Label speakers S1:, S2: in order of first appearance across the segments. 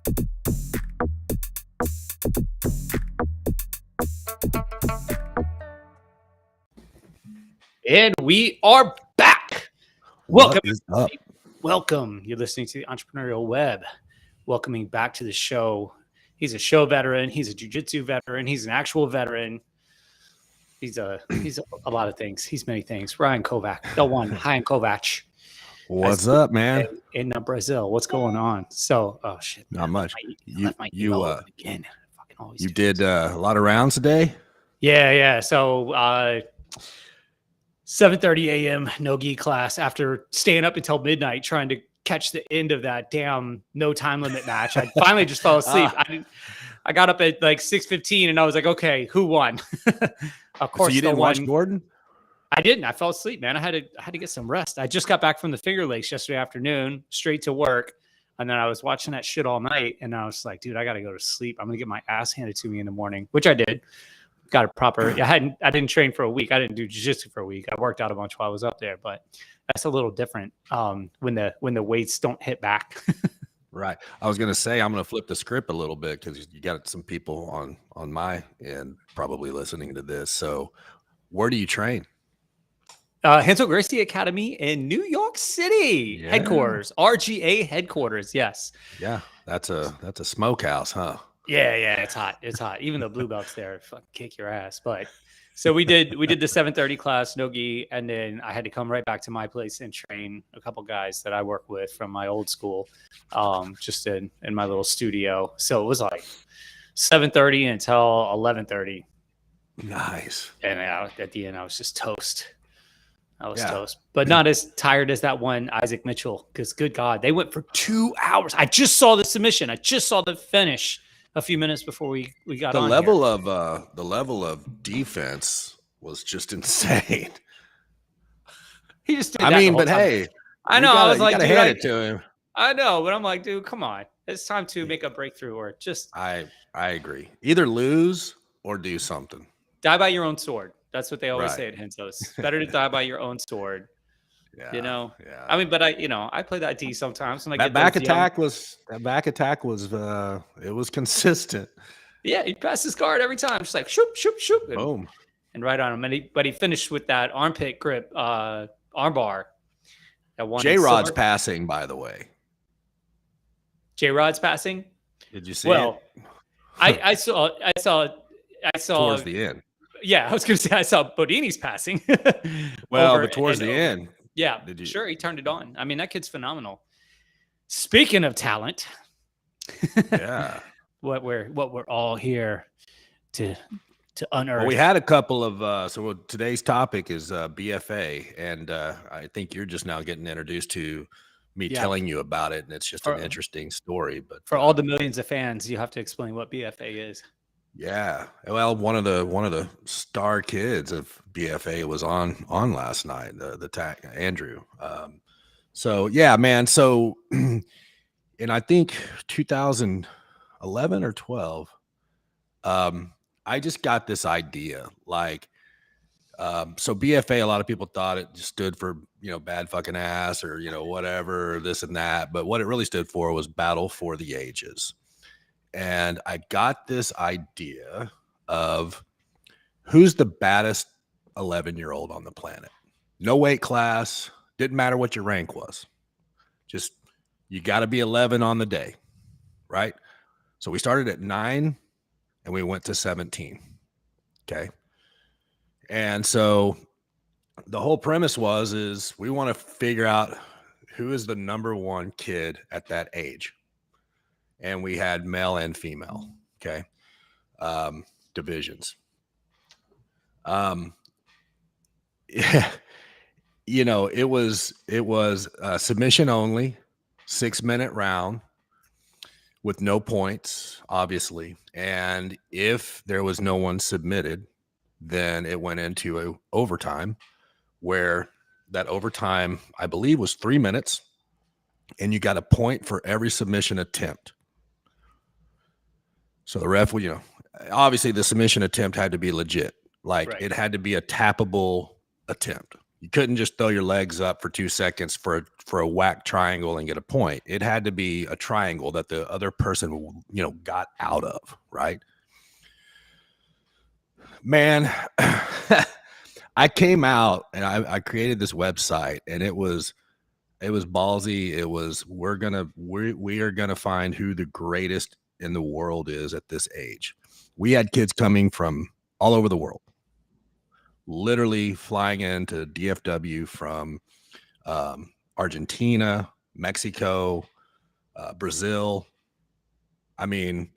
S1: And we are back.
S2: What is up?
S1: Welcome. You're listening to the Entrepreneurial Web. Welcoming back to the show. He's a show veteran. He's a jiu-jitsu veteran. He's an actual veteran. He's a lot of things. He's many things. Ryan Kovach, the one. Hi, Kovach.
S2: What's up, man?
S1: In Brazil. What's going on? So, oh shit.
S2: Not much.
S1: You again. Fucking always.
S2: You did a lot of rounds today?
S1: Yeah. So 7:30 a.m. no-gi class after staying up until midnight trying to catch the end of that damn no time limit match. I finally just fell asleep. I got up at like 6:15 and I was like, okay, who won? Of course,
S2: so you didn't watch Gordon?
S1: I didn't. I fell asleep, man. I had to get some rest. I just got back from the Finger Lakes yesterday afternoon, straight to work. And then I was watching that shit all night. And I was like, dude, I got to go to sleep. I'm going to get my ass handed to me in the morning, which I did. Got a proper. I didn't train for a week. I didn't do jiu-jitsu for a week. I worked out a bunch while I was up there, but that's a little different when the weights don't hit back.
S2: Right. I was going to say, I'm going to flip the script a little bit because you got some people on my end probably listening to this. So where do you train?
S1: Hansel Gracie Academy in New York City headquarters, RGA headquarters. Yes.
S2: Yeah. That's a smokehouse, huh?
S1: Yeah. It's hot. It's hot. Even the blue belts there fucking kick your ass. But so we did the 7:30 class, no-gi, and then I had to come right back to my place and train a couple guys that I work with from my old school, just in my little studio. So it was like 7:30 until 11:30.
S2: Nice.
S1: And at the end, I was just toast. I was toast, but not as tired as that one Isaac Mitchell. Because good God, they went for 2 hours. I just saw the submission. I just saw the finish a few minutes before we got
S2: the
S1: on
S2: level
S1: here.
S2: of the level of defense was just insane.
S1: He just did
S2: I
S1: that
S2: mean,
S1: the
S2: but
S1: whole time.
S2: hey,
S1: I know. I was like,
S2: gotta hand it to him.
S1: I know, but I'm like, dude, come on. It's time to make a breakthrough or just
S2: I agree. Either lose or do something.
S1: Die by your own sword. That's what they always
S2: Right.
S1: say at Hensos. Better to die by your own sword.
S2: Yeah.
S1: You know?
S2: Yeah.
S1: I mean, but I play that D sometimes. When I
S2: That back attack was it was consistent.
S1: Yeah, he passed his guard every time. Just like shoop, shoop, shoop. And,
S2: Boom.
S1: and right on him. But he finished with that armpit grip arm bar. That one.
S2: J-Rod's passing, by the way.
S1: J-Rod's passing?
S2: Did you see
S1: it? I saw
S2: towards the end.
S1: Yeah, I was going to say I saw Bodini's passing.
S2: Well, but towards the end.
S1: Yeah, sure. He turned it on. I mean, that kid's phenomenal. Speaking of talent,
S2: yeah,
S1: what we're all here to unearth.
S2: Well, we had a couple of so today's topic is BFA, and I think you're just now getting introduced to me telling you about it, and it's just an interesting story. But
S1: for all the millions of fans, you have to explain what BFA is.
S2: Yeah, well, one of the star kids of BFA was on last night. The Andrew. So yeah, man. So, and I think 2011 or 12. I just got this idea, like, so BFA. A lot of people thought it just stood for bad fucking ass or whatever, this and that. But what it really stood for was Battle for the Ages. And I got this idea of who's the baddest 11-year-old on the planet. No weight class. Didn't matter what your rank was. Just, you got to be 11 on the day, right? So we started at 9 and we went to 17. Okay. And so the whole premise is we want to figure out who is the number one kid at that age. And we had male and female, okay, divisions. Yeah, it was submission only, 6-minute round with no points, obviously. And if there was no one submitted, then it went into a overtime, where that overtime, I believe, was 3 minutes, and you got a point for every submission attempt. So the ref, obviously the submission attempt had to be legit. Like, It had to be a tappable attempt. You couldn't just throw your legs up for 2 seconds for a whack triangle and get a point. It had to be a triangle that the other person, got out of, right? Man, I came out and I created this website, and it was ballsy. It was, we are gonna find who the greatest in the world is at this age. We had kids coming from all over the world, literally flying into DFW from Argentina, Mexico, Brazil. I mean,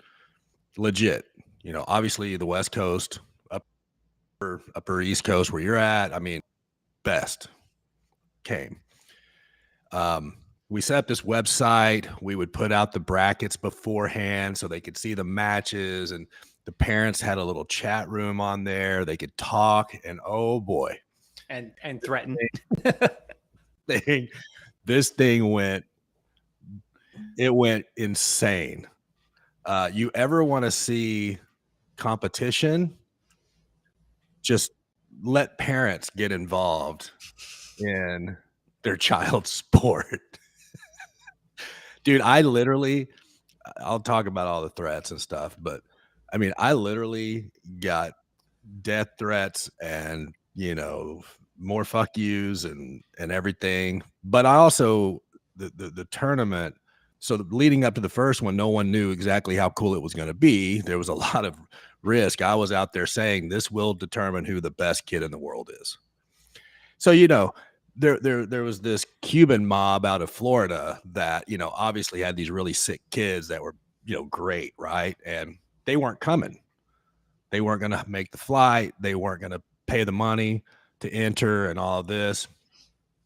S2: legit. Obviously the West Coast, upper East Coast where you're at. I mean, best came. We set up this website. We would put out the brackets beforehand so they could see the matches, and the parents had a little chat room on there. They could talk, and oh boy,
S1: and threaten.
S2: This thing went insane. You ever want to see competition? Just let parents get involved in their child's sport. Dude, I'll talk about all the threats and stuff, but I mean, I literally got death threats and, more fuck yous and everything. But I also, the tournament, so leading up to the first one, no one knew exactly how cool it was going to be. There was a lot of risk. I was out there saying this will determine who the best kid in the world is. So, there was this Cuban mob out of Florida that, obviously had these really sick kids that were, great, right? And they weren't coming. They weren't going to make the flight. They weren't going to pay the money to enter and all of this.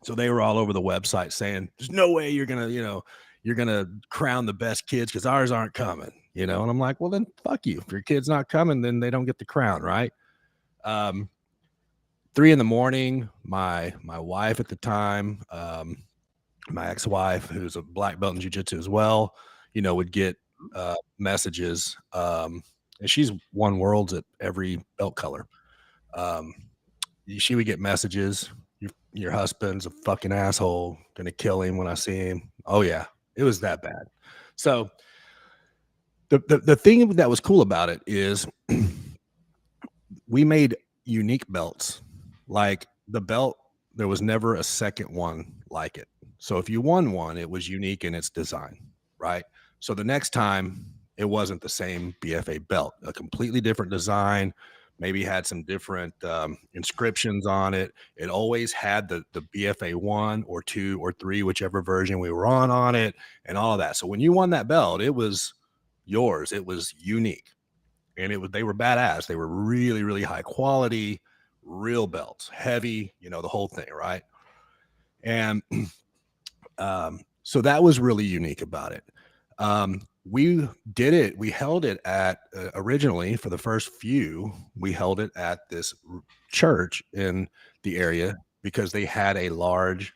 S2: So they were all over the website saying, there's no way you're going to crown the best kids because ours aren't coming, and I'm like, well, then fuck you. If your kid's not coming, then they don't get the crown, right? 3 a.m, my wife at the time, my ex-wife, who's a black belt in jiu-jitsu as well, would get messages. And she's won worlds at every belt color. She would get messages. Your husband's a fucking asshole. Gonna kill him when I see him. Oh yeah, it was that bad. So the thing that was cool about it is we made unique belts. Like the belt, there was never a second one like it. So if you won one, it was unique in its design, right? So the next time, it wasn't the same BFA belt, a completely different design, maybe had some different inscriptions on it. It always had the BFA 1 or 2 or 3, whichever version we were on it, and all of that. So when you won that belt, it was yours. It was unique, and they were badass. They were really, really high quality, real belts, heavy, the whole thing, right? And so that was really unique about it. We held it at originally for the first few, we held it at this church in the area because they had a large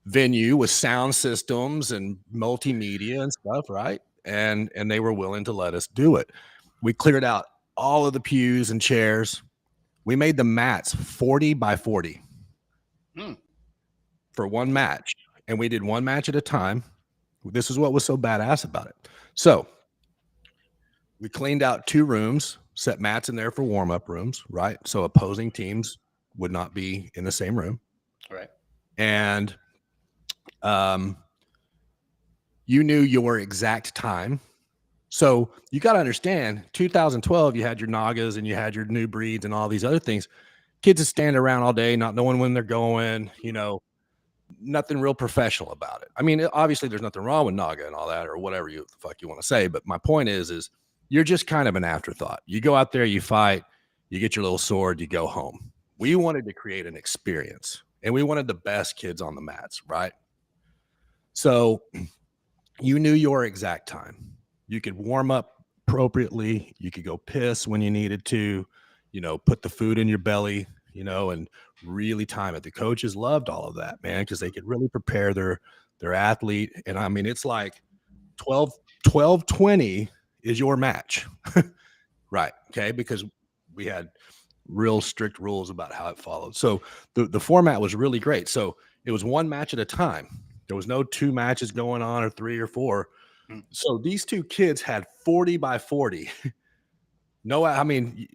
S2: venue with sound systems and multimedia and stuff, right? And they were willing to let us do it. We cleared out all of the pews and chairs. We made the mats 40 by 40 for one match. And we did one match at a time. This is what was so badass about it. So we cleaned out 2 rooms, set mats in there for warm-up rooms, right? So opposing teams would not be in the same room.
S1: Right.
S2: And you knew your exact time. So you got to understand, 2012, you had your Nagas and you had your new breeds and all these other things. Kids that stand around all day, not knowing when they're going, nothing real professional about it. I mean, obviously there's nothing wrong with Naga and all that or whatever the fuck you want to say. But my point is you're just kind of an afterthought. You go out there, you fight, you get your little sword, you go home. We wanted to create an experience, and we wanted the best kids on the mats, right? So you knew your exact time. You could warm up appropriately. You could go piss when you needed to, put the food in your belly, and really time it. The coaches loved all of that, man, because they could really prepare their athlete. And I mean, it's like 12-20 is your match. Right. Okay. Because we had real strict rules about how it followed. So the format was really great. So it was one match at a time. There was no 2 matches going on or 3 or 4. So these 2 kids had 40 by 40. No, I mean,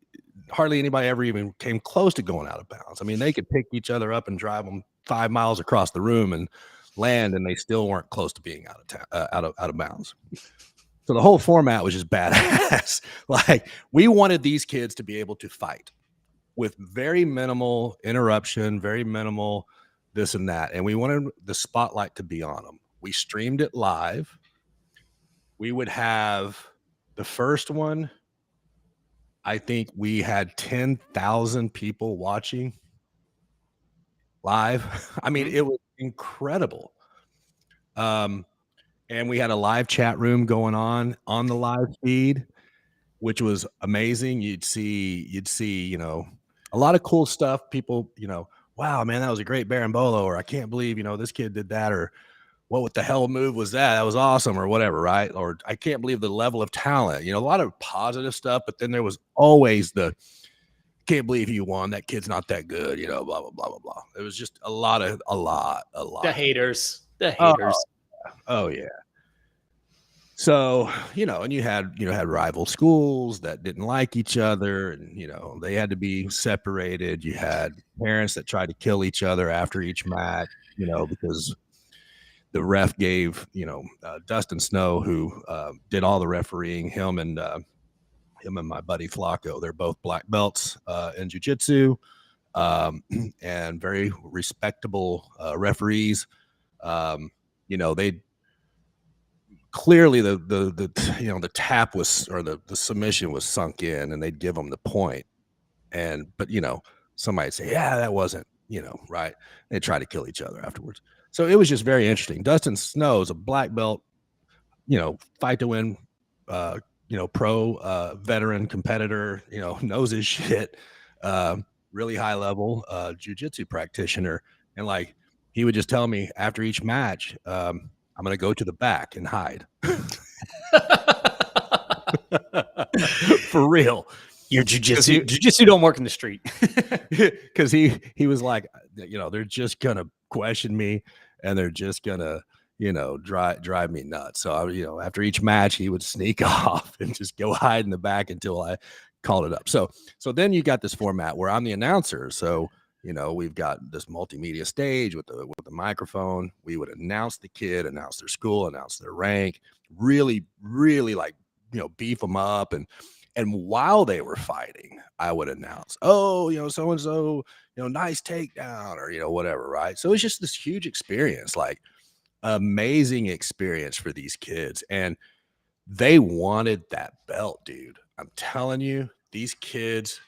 S2: hardly anybody ever even came close to going out of bounds. I mean, they could pick each other up and drive them 5 miles across the room and land, and they still weren't close to being out of bounds. So the whole format was just badass. Like, we wanted these kids to be able to fight with very minimal interruption, very minimal this and that. And we wanted the spotlight to be on them. We streamed it live. We would have the first one, I think we had 10,000 people watching live. I mean, it was incredible. And we had a live chat room going on the live feed, which was amazing. You'd see, you know, a lot of cool stuff. People, you know, wow, man, that was a great Berimbolo, or I can't believe, you know, this kid did that, or what the hell move was that? That was awesome, or whatever, right? Or I can't believe the level of talent. You know, a lot of positive stuff, but then there was always the can't believe you won. That kid's not that good, you know, blah, blah, blah, blah, blah. It was just a lot.
S1: The haters.
S2: Oh yeah. So, you know, and you had rival schools that didn't like each other, and, you know, they had to be separated. You had parents that tried to kill each other after each match, you know, because the ref gave, you know, Dustin Snow, who did all the refereeing, him and my buddy Flacco, they're both black belts in jiu-jitsu, and very respectable referees. You know, they clearly the you know, the tap was, or the submission was sunk in, and they'd give them the point. But you know, somebody'd say, yeah, that wasn't, you know, right. They try to kill each other afterwards. So it was just very interesting. Dustin Snow is a black belt, you know, fight to win, you know, pro veteran competitor, you know, knows his shit, really high level jiu-jitsu practitioner. And like, he would just tell me after each match, I'm going to go to the back and hide. For real.
S1: Your jiu-jitsu don't work in the street.
S2: Because he was like, you know, they're just going to question me, and they're just going to, you know, drive me nuts. So, you know, after each match, he would sneak off and just go hide in the back until I called it up. So then you got this format where I'm the announcer. So, you know, we've got this multimedia stage with the microphone. We would announce the kid, announce their school, announce their rank, really, really, like, you know, beef them up. And while they were fighting, I would announce, oh, you know, so-and-so, you know, nice takedown, or, you know, whatever, right? So it's just this huge experience, like amazing experience for these kids. And they wanted that belt, dude. I'm telling you, these kids,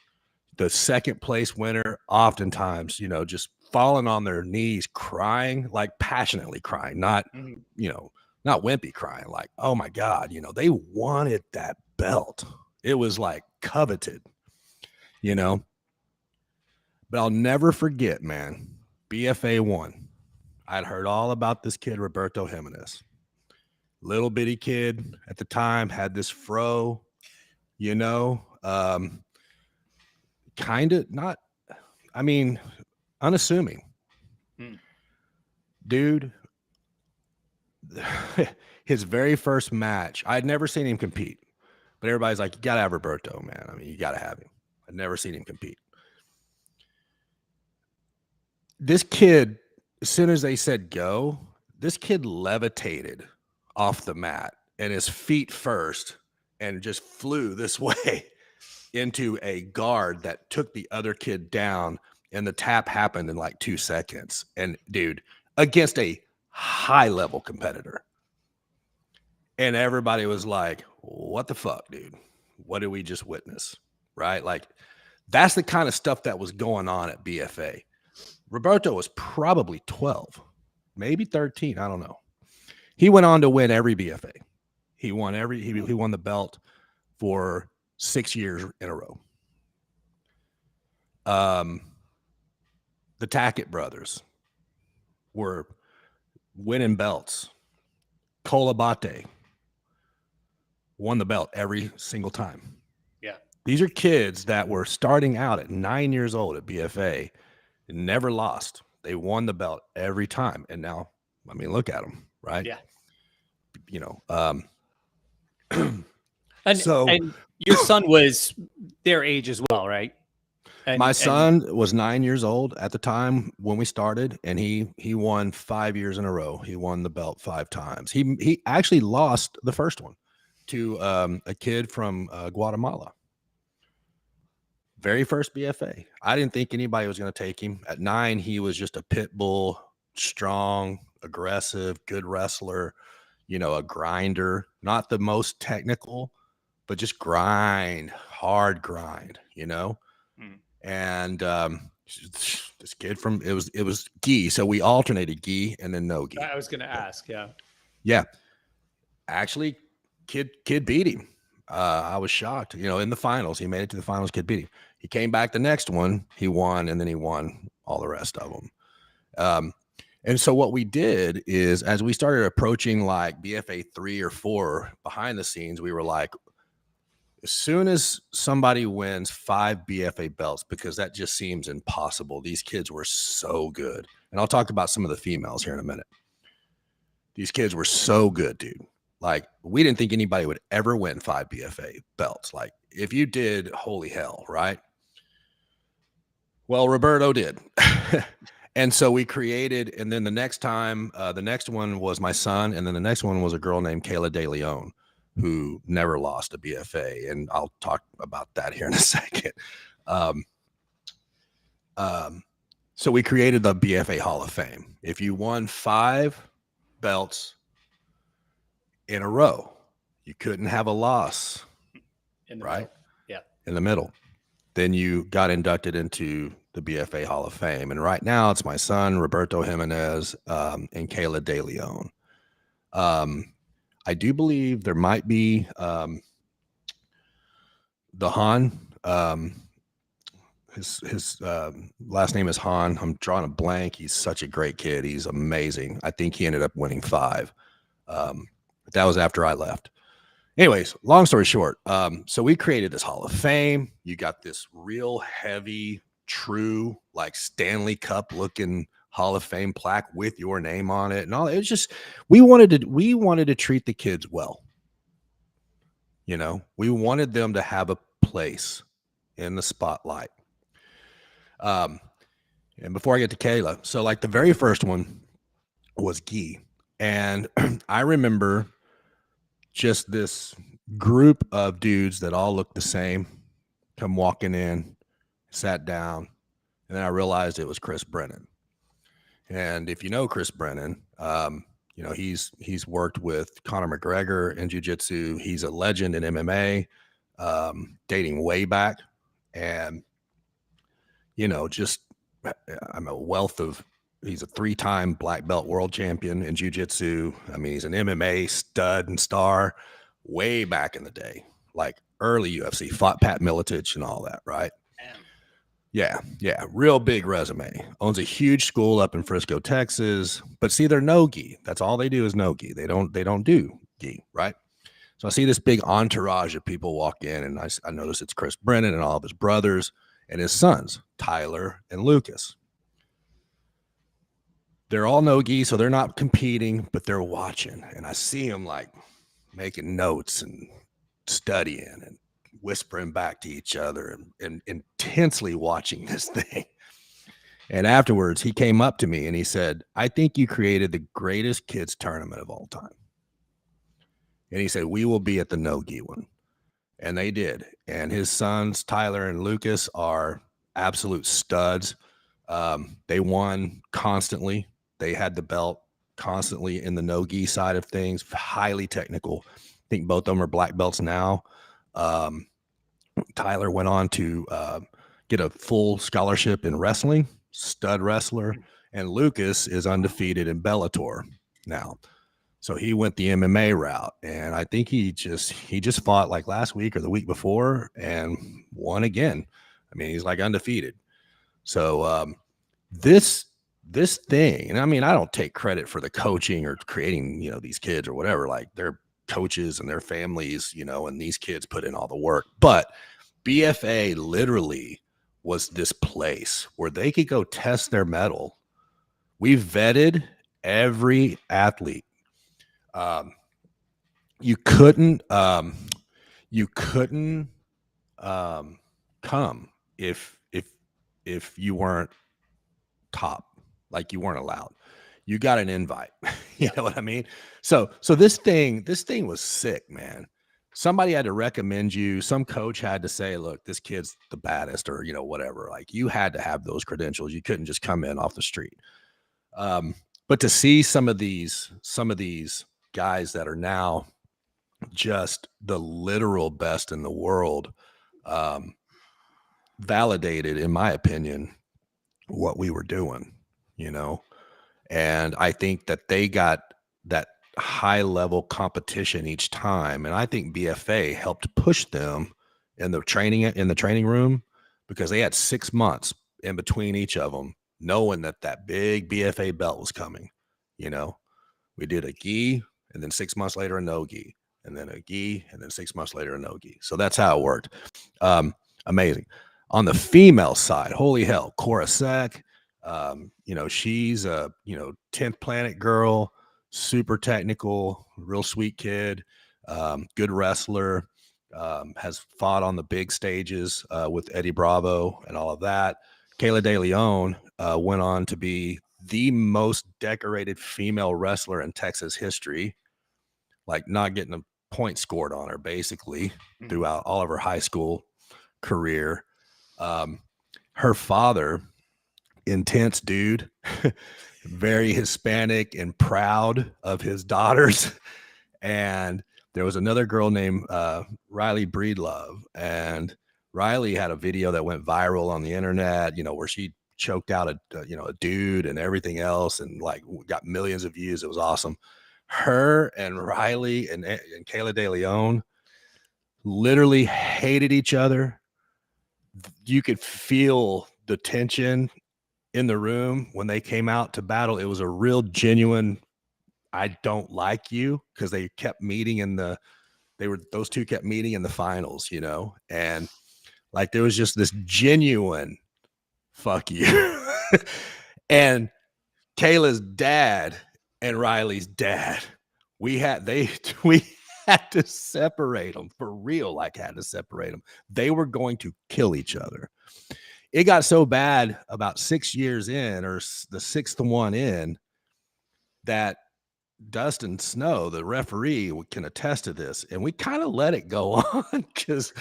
S2: the second place winner, oftentimes, you know, just falling on their knees, crying, like passionately crying, not, you know, not wimpy crying, like, oh my God, you know, they wanted that belt. It was like coveted, you know. But I'll never forget, man, BFA 1. I'd heard all about this kid, Roberto Jimenez. Little bitty kid at the time, had this fro, you know, kind of not, I mean, unassuming. Dude, his very first match, I'd never seen him compete, but everybody's like, you got to have Roberto, man. I mean, you got to have him. I'd never seen him compete. This kid, as soon as they said go, this kid levitated off the mat, and his feet first, and just flew this way into a guard that took the other kid down, and the tap happened in like 2 seconds. And dude, against a high level competitor. And everybody was like, what the fuck, dude? What did we just witness? Right? Like, that's the kind of stuff that was going on at BFA. Roberto was probably 12, maybe 13. I don't know. He went on to win every BFA. He won he won the belt for 6 years in a row. The Tackett brothers were winning belts. Kolabate won the belt every single time.
S1: Yeah.
S2: These are kids that were starting out at 9 years old at BFA and never lost. They won the belt every time. And now, I mean, look at them, right?
S1: Yeah.
S2: You know,
S1: And
S2: so
S1: and your son was their age as well, right?
S2: my son was 9 years old at the time when we started, and he won 5 years in a row. He won the belt 5 times. He actually lost the first one to a kid from Guatemala. Very first BFA. I didn't think anybody was going to take him. At 9, he was just a pit bull, strong, aggressive, good wrestler, you know, a grinder, not the most technical, but just hard grind, you know. And this kid from it was gi, so we alternated gi and then no gi.
S1: I was going to ask,
S2: yeah. Actually, kid beat him. I was shocked. You know, in the finals, he made it to the finals. Kid beat him. He came back the next one, he won, and then he won all the rest of them. And so what we did is, as we started approaching like BFA 3 or 4 behind the scenes, we were like, as soon as somebody wins 5 BFA belts, because that just seems impossible. These kids were so good. And I'll talk about some of the females here in a minute. These kids were so good, dude. Like, we didn't think anybody would ever win 5 BFA belts. Like, if you did, holy hell, right? Well, Roberto did. And so we created, and then the next time, the next one was my son, and then the next one was a girl named Kayla De Leon, who never lost a BFA. And I'll talk about that here in a second. So we created the BFA Hall of Fame. If you won 5 belts in a row, you couldn't have a loss, right?
S1: Yeah.
S2: In the middle. Then you got inducted into the BFA Hall of Fame. And right now it's my son, Roberto Jimenez, and Kayla De Leon. I do believe there might be the Han. His last name is Han. I'm drawing a blank. He's such a great kid. He's amazing. I think he ended up winning 5. But that was after I left. Anyways, long story short, so we created this Hall of Fame. You got this real heavy, true, like Stanley Cup looking Hall of Fame plaque with your name on it, and all. It's just we wanted to treat the kids well. You know, we wanted them to have a place in the spotlight. And before I get to Kayla, so like the very first one was gi, and I remember just this group of dudes that all looked the same come walking in, sat down, and then I realized it was Chris Brennan. And if you know Chris Brennan, you know, he's worked with Conor McGregor in jiu-jitsu. He's a legend in MMA, dating way back. And, you know, just I'm a wealth of, he's a 3-time black belt world champion in jiu-jitsu. I mean, he's an MMA stud and star way back in the day, like early UFC, fought Pat Miletich and all that, right? Yeah. Real big resume. Owns a huge school up in Frisco, Texas. But see, they're no gi. That's all they do is no gi. They don't do gi, right? So I see this big entourage of people walk in, and I notice it's Chris Brennan and all of his brothers and his sons, Tyler and Lucas. They're all no gi, so they're not competing, but they're watching. And I see them like making notes and studying and whispering back to each other and intensely watching this thing. And afterwards, he came up to me and he said, "I think you created the greatest kids tournament of all time." And he said, "We will be at the no-gi one." And they did. And his sons, Tyler and Lucas, are absolute studs. They won constantly. They had the belt constantly in the no-gi side of things, highly technical. I think both of them are black belts now. Tyler went on to get a full scholarship in wrestling, stud wrestler, and Lucas is undefeated in Bellator now. So he went the MMA route, and I think he just fought like last week or the week before and won again. I mean, he's like undefeated. So this thing, and I mean, I don't take credit for the coaching or creating, you know, these kids or whatever. Like, they're coaches and their families, you know, and these kids put in all the work. But BFA literally was this place where they could go test their mettle. We vetted every athlete. You couldn't come if you weren't top, like you weren't allowed. You got an invite. You know what I mean? So this thing was sick, man. Somebody had to recommend you. Some coach had to say, look, this kid's the baddest, or, you know, whatever. Like, you had to have those credentials. You couldn't just come in off the street. But to see some of these guys that are now just the literal best in the world, validated, in my opinion, what we were doing, you know. And I think that they got that high level competition each time. And I think BFA helped push them in the training room, because they had 6 months in between each of them, knowing that big BFA belt was coming. You know, we did a gi, and then 6 months later, a no gi, and then a gi, and then 6 months later, a no gi. So that's how it worked. Amazing. On the female side, holy hell, Cora Sec, you know, she's a, you know, 10th planet girl, super technical, real sweet kid, good wrestler, has fought on the big stages with Eddie Bravo and all of that. Kayla De Leon went on to be the most decorated female wrestler in Texas history, like not getting a point scored on her basically throughout all of her high school career. Her father, intense dude, very Hispanic and proud of his daughters. And there was another girl named Riley Breedlove, and Riley had a video that went viral on the internet, you know, where she choked out a dude and everything else, and like got millions of views. It was awesome. Her and Riley and Kayla De Leon literally hated each other. You could feel the tension in the room when they came out to battle. It was a real genuine, I don't like you, because they kept meeting those two kept meeting in the finals, you know, and like there was just this genuine fuck you. And Kayla's dad and Riley's dad, we had to separate them for real. Like, had to separate them. They were going to kill each other. It got so bad about 6 years in, or the sixth one in, that Dustin Snow, the referee, can attest to this. And we kind of let it go on, because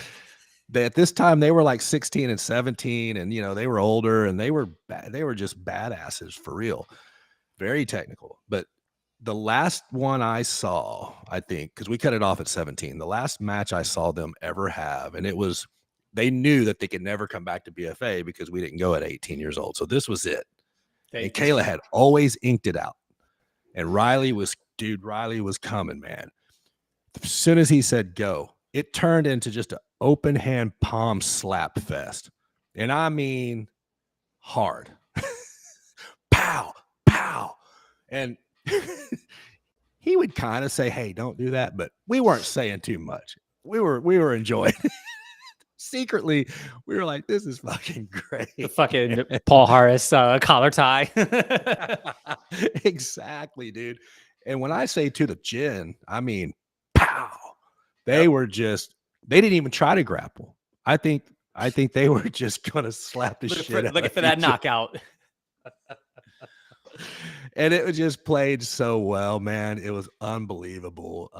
S2: at this time they were like 16 and 17, and, you know, they were older, and they were just badasses for real. Very technical. But the last one I saw, I think, because we cut it off at 17, the last match I saw them ever have, and it was, they knew that they could never come back to BFA because we didn't go at 18 years old. So this was it. And Kayla had always inked it out. And Riley was coming, man. As soon as he said go, it turned into just an open hand palm slap fest. And I mean hard. Pow, pow. And he would kind of say, hey, don't do that. But we weren't saying too much. We were enjoying it. Secretly, we were like, this is fucking great.
S1: The fucking Paul Harris collar tie.
S2: Exactly, dude. And when I say to the chin, I mean, pow. They were just, they didn't even try to grapple. I think they were just going to slap the shit out.
S1: Looking for that knockout.
S2: And it was just played so well, man. It was unbelievable.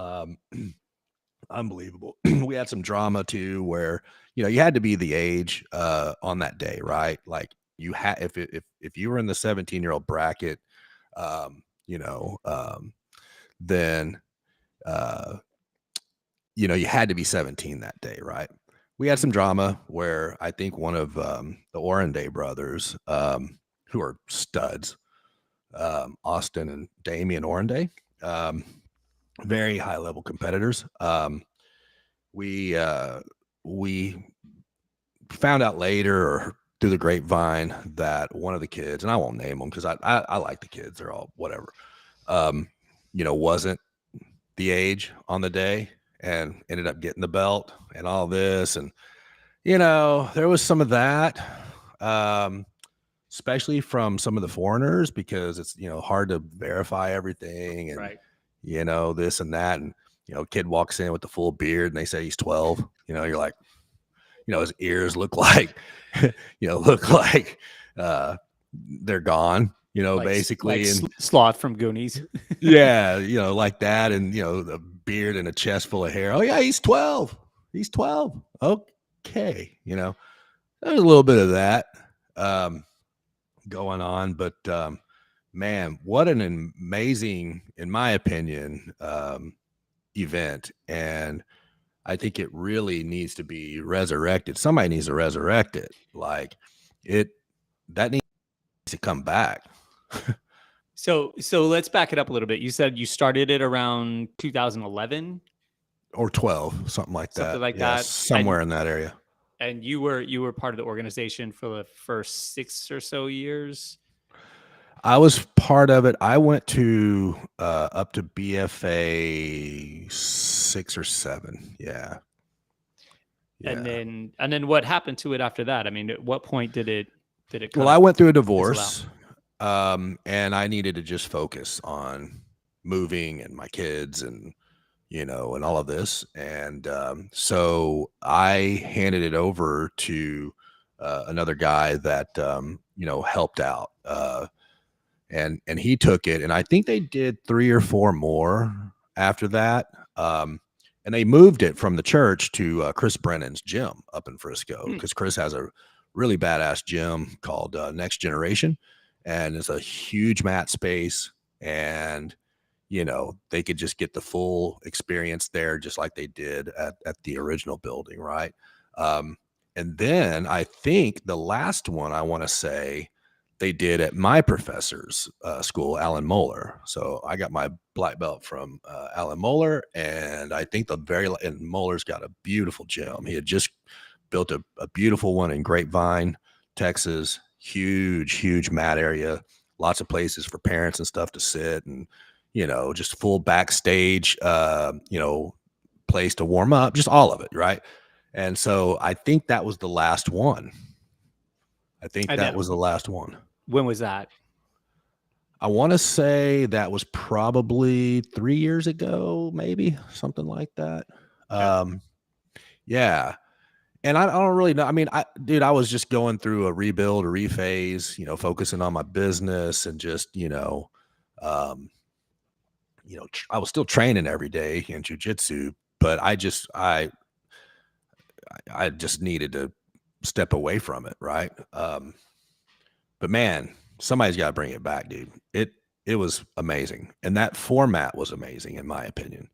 S2: Unbelievable. We had some drama too, where, you know, you had to be the age on that day, right? Like, you had, if you were in the 17-year-old bracket, you know, then you know, you had to be 17 that day, right? We had some drama where I think one of the Orenday brothers, who are studs, Austin and Damian Orenday, very high level competitors. We found out later, or through the grapevine, that one of the kids, and I won't name them because I like the kids, they're all whatever, you know, wasn't the age on the day and ended up getting the belt and all this. And there was some of that, um, especially from some of the foreigners, because it's, hard to verify everything and,
S1: Right.
S2: this and that. And, kid walks in with the full beard and they say he's 12, you're like, his ears look like, look like, they're gone, basically. And
S1: Sloth from Goonies.
S2: yeah, like that. And, the beard and a chest full of hair. Oh yeah, he's 12. He's 12. Okay. There's a little bit of that going on, but man, what an amazing, in my opinion, event. And I think it really needs to be resurrected. Somebody needs to resurrect it. Like that needs to come back.
S1: So let's back it up a little bit. You said you started it around 2011
S2: or 12, something like that.
S1: Something like that.
S2: Somewhere in that area.
S1: And you were part of the organization for the first 6 or so years.
S2: I was part of it. I went to up to BFA 6 or 7. Yeah.
S1: And then what happened to it after that? I mean, at what point did it
S2: Well, I went through a divorce, and I needed to just focus on moving and my kids and, and all of this. And so I handed it over to another guy that, helped out. And he took it, and I think they did 3 or 4 more after that. And they moved it from the church to Chris Brennan's gym up in Frisco, because Chris has a really badass gym called Next Generation, and it's a huge mat space, and they could just get the full experience there, just like they did at the original building, right? And then I think the last one, I want to say, they did at my professor's school, Alan Moeller. So I got my black belt from Alan Moeller, and I think and Moeller's got a beautiful gym. He had just built a beautiful one in Grapevine, Texas. Huge mat area, lots of places for parents and stuff to sit, and just full backstage, place to warm up, just all of it, right? And so I think that was the last one. Was the last one.
S1: When was that?
S2: I want to say that was probably 3 years ago, maybe something like that.
S1: Okay.
S2: Yeah. And I don't really know. I mean, I was just going through a rebuild, a rephase, focusing on my business, and just, I was still training every day in jiu-jitsu, but I just needed to step away from it. Right. But man, somebody's got to bring it back, dude. It was amazing. And that format was amazing, in my opinion.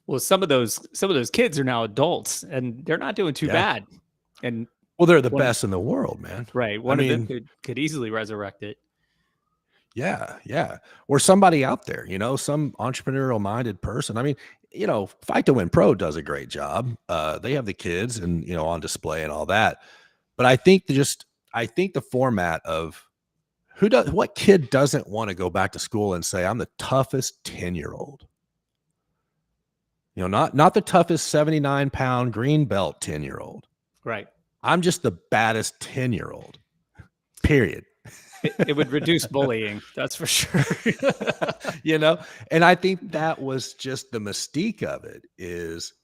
S1: Well, some of those kids are now adults, and they're not doing too bad. And
S2: well, they're the best in the world, man.
S1: Right. One of them could easily resurrect it.
S2: Yeah. Or somebody out there, some entrepreneurial minded person. I mean, Fight to Win Pro does a great job. They have the kids and, on display and all that. But I think the format of what kid doesn't want to go back to school and say, I'm the toughest 10-year-old, not the toughest 79-pound green belt 10-year-old.
S1: Right.
S2: I'm just the baddest 10-year-old, period.
S1: It would reduce bullying. That's for sure.
S2: And I think that was just the mystique of it, is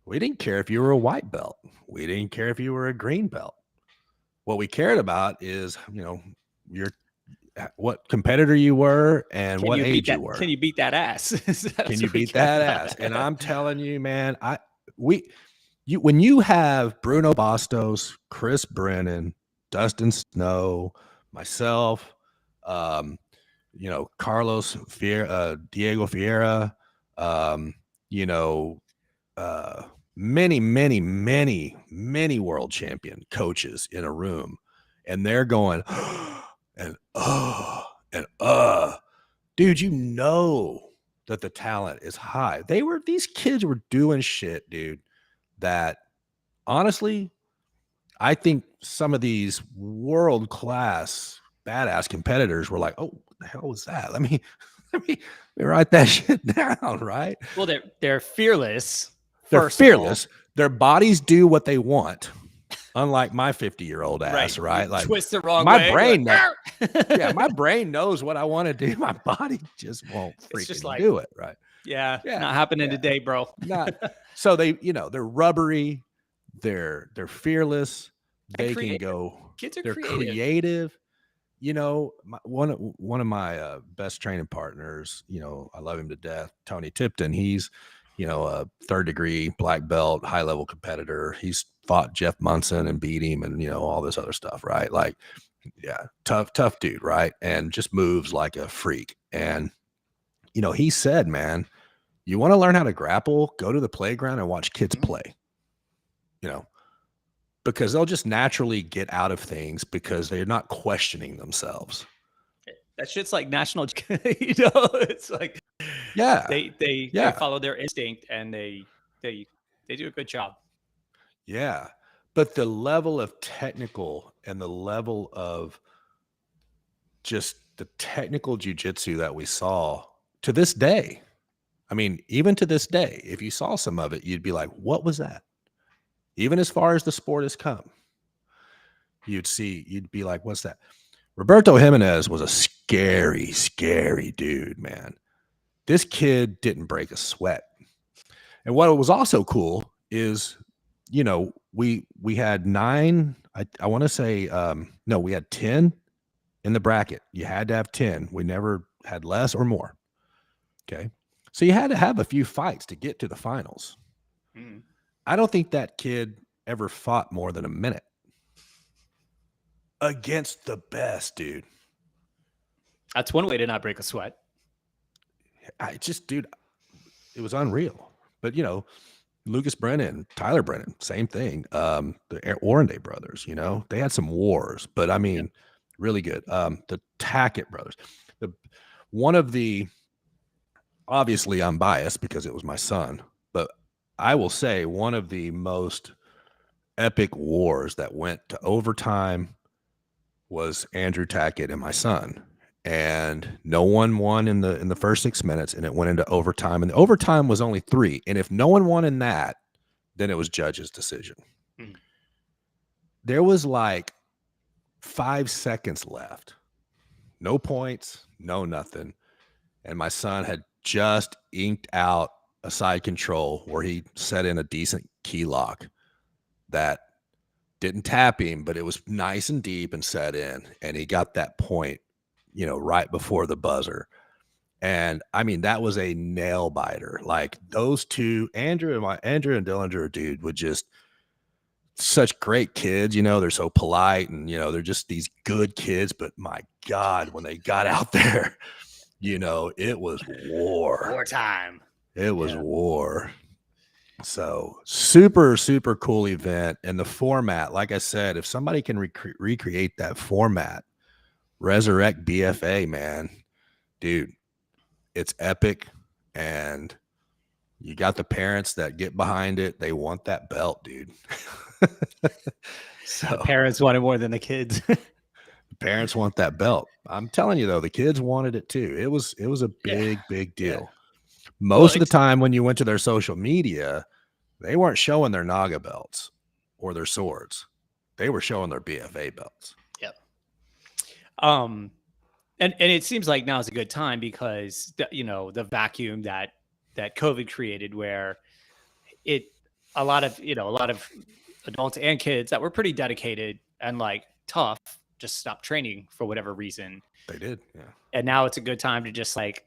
S2: we didn't care if you were a white belt. We didn't care if you were a green belt. What we cared about is, what competitor you were and what age you were.
S1: Can you beat that ass?
S2: Can you beat that ass? And I'm telling you, man, when you have Bruno Bastos, Chris Brennan, Dustin Snow, myself, Carlos Fiera, Diego Fiera, many world champion coaches in a room, and they're going and dude, that the talent is high. These kids were doing shit, dude, that honestly, I think some of these world-class badass competitors were like, oh, what the hell was that? Let me write that shit down, right?
S1: Well, they're fearless.
S2: They're fearless. Their bodies do what they want. Unlike my 50-year-old ass, right?
S1: You
S2: Like
S1: twist the wrong
S2: my
S1: way.
S2: brain,
S1: Like,
S2: yeah, my brain knows what I want to do. My body just won't
S1: it's just
S2: freaking
S1: like,
S2: do it, right?
S1: yeah,
S2: Yeah,
S1: not happening
S2: yeah.
S1: today, bro.
S2: Not so they, they're rubbery, they're fearless,
S1: And
S2: they can
S1: creative.
S2: go,
S1: Kids are
S2: they're
S1: creative.
S2: creative. One of my best training partners, I love him to death, Tony Tipton. He's a third degree black belt, high level competitor. He's fought Jeff Munson and beat him, and all this other stuff, right? Like, yeah, tough dude, right? And just moves like a freak. And he said, man, you want to learn how to grapple, go to the playground and watch kids play, because they'll just naturally get out of things because they're not questioning themselves.
S1: That shit's like national, it's like,
S2: Yeah.
S1: they follow their instinct and they do a good job.
S2: Yeah. But the level of technical and the level of just the technical jujitsu that we saw to this day, I mean, even to this day, if you saw some of it, you'd be like, what was that? Even as far as the sport has come, you'd be like, what's that? Roberto Jimenez was a scary, scary dude, man. This kid didn't break a sweat. And what was also cool is, we had 9, I want to say, no, we had 10 in the bracket. You had to have 10. We never had less or more. Okay. So you had to have a few fights to get to the finals.
S1: Mm.
S2: I don't think that kid ever fought more than a minute against the best, dude.
S1: That's one way to not break a sweat.
S2: Dude, it was unreal. But, Lucas Brennan, Tyler Brennan, same thing. The Tackett brothers, they had some wars, but I mean, really good. The Tackett brothers, obviously I'm biased because it was my son, but I will say one of the most epic wars that went to overtime was Andrew Tackett and my son. And no one won in the first 6 minutes, and it went into overtime. And the overtime was only 3. And if no one won in that, then it was judge's decision. Mm. There was like 5 seconds left. No points, no nothing. And my son had just inked out a side control where he set in a decent key lock that didn't tap him, but it was nice and deep and set in. And he got that point, right before the buzzer. And I mean, that was a nail biter. Like those two, Andrew and Dillinger, dude, would just such great kids, they're so polite and, they're just these good kids. But my God, when they got out there, it was
S1: wartime.
S2: It was war. So super, super cool event. And the format, like I said, if somebody can recreate that format, resurrect BFA, man, dude, it's epic. And you got the parents that get behind it. They want that belt, dude. So
S1: the parents want it more than the kids.
S2: The parents want that belt. I'm telling you though, the kids wanted it too. It was a big deal. Yeah. Most of the time when you went to their social media, they weren't showing their Naga belts or their swords. They were showing their BFA belts.
S1: Yep. And it seems like now is a good time because the vacuum that COVID created, where a lot of adults and kids that were pretty dedicated and like tough just stopped training for whatever reason.
S2: They did, yeah.
S1: And now it's a good time to just like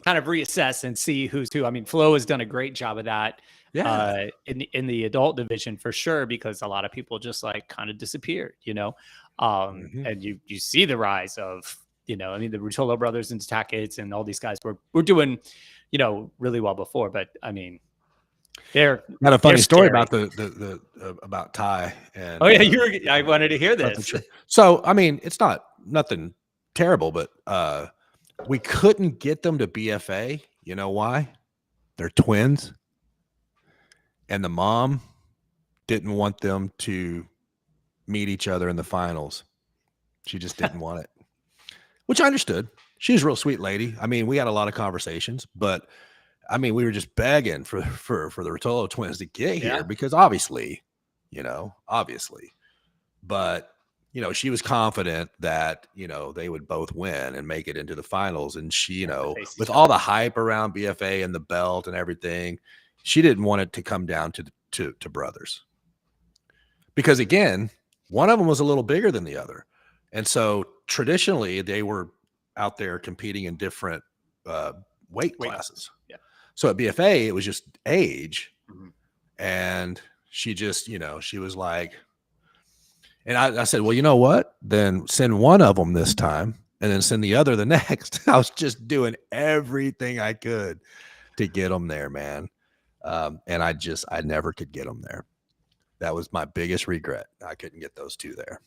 S1: kind of reassess and see who's who. I mean, Flo has done a great job of that.
S2: Yeah.
S1: In the adult division for sure, because a lot of people just like kind of disappeared, and you see the rise of, the Ruotolo brothers and Tacketts and all these guys were doing, really well before, but I mean, they're
S2: got a funny story
S1: scary.
S2: about the about Ty. And
S1: I wanted to hear this.
S2: So, I mean, it's nothing terrible, but we couldn't get them to BFA. You know why? They're twins. And the mom didn't want them to meet each other in the finals. She just didn't want it, which I understood. She's a real sweet lady. I mean, we had a lot of conversations, but I mean, we were just begging for the Ruotolo twins to get here because obviously obviously. But, she was confident that, they would both win and make it into the finals. And she, with all the hype around BFA and the belt and everything, she didn't want it to come down to brothers. Because again, one of them was a little bigger than the other. And so traditionally they were out there competing in different weight classes.
S1: Yeah.
S2: So at BFA, it was just age.
S1: Mm-hmm.
S2: And she just, she was like, and I said, well, you know what? Then send one of them this time and then send the other the next. I was just doing everything I could to get them there, man. And I never could get them there. That was my biggest regret. I couldn't get those two there.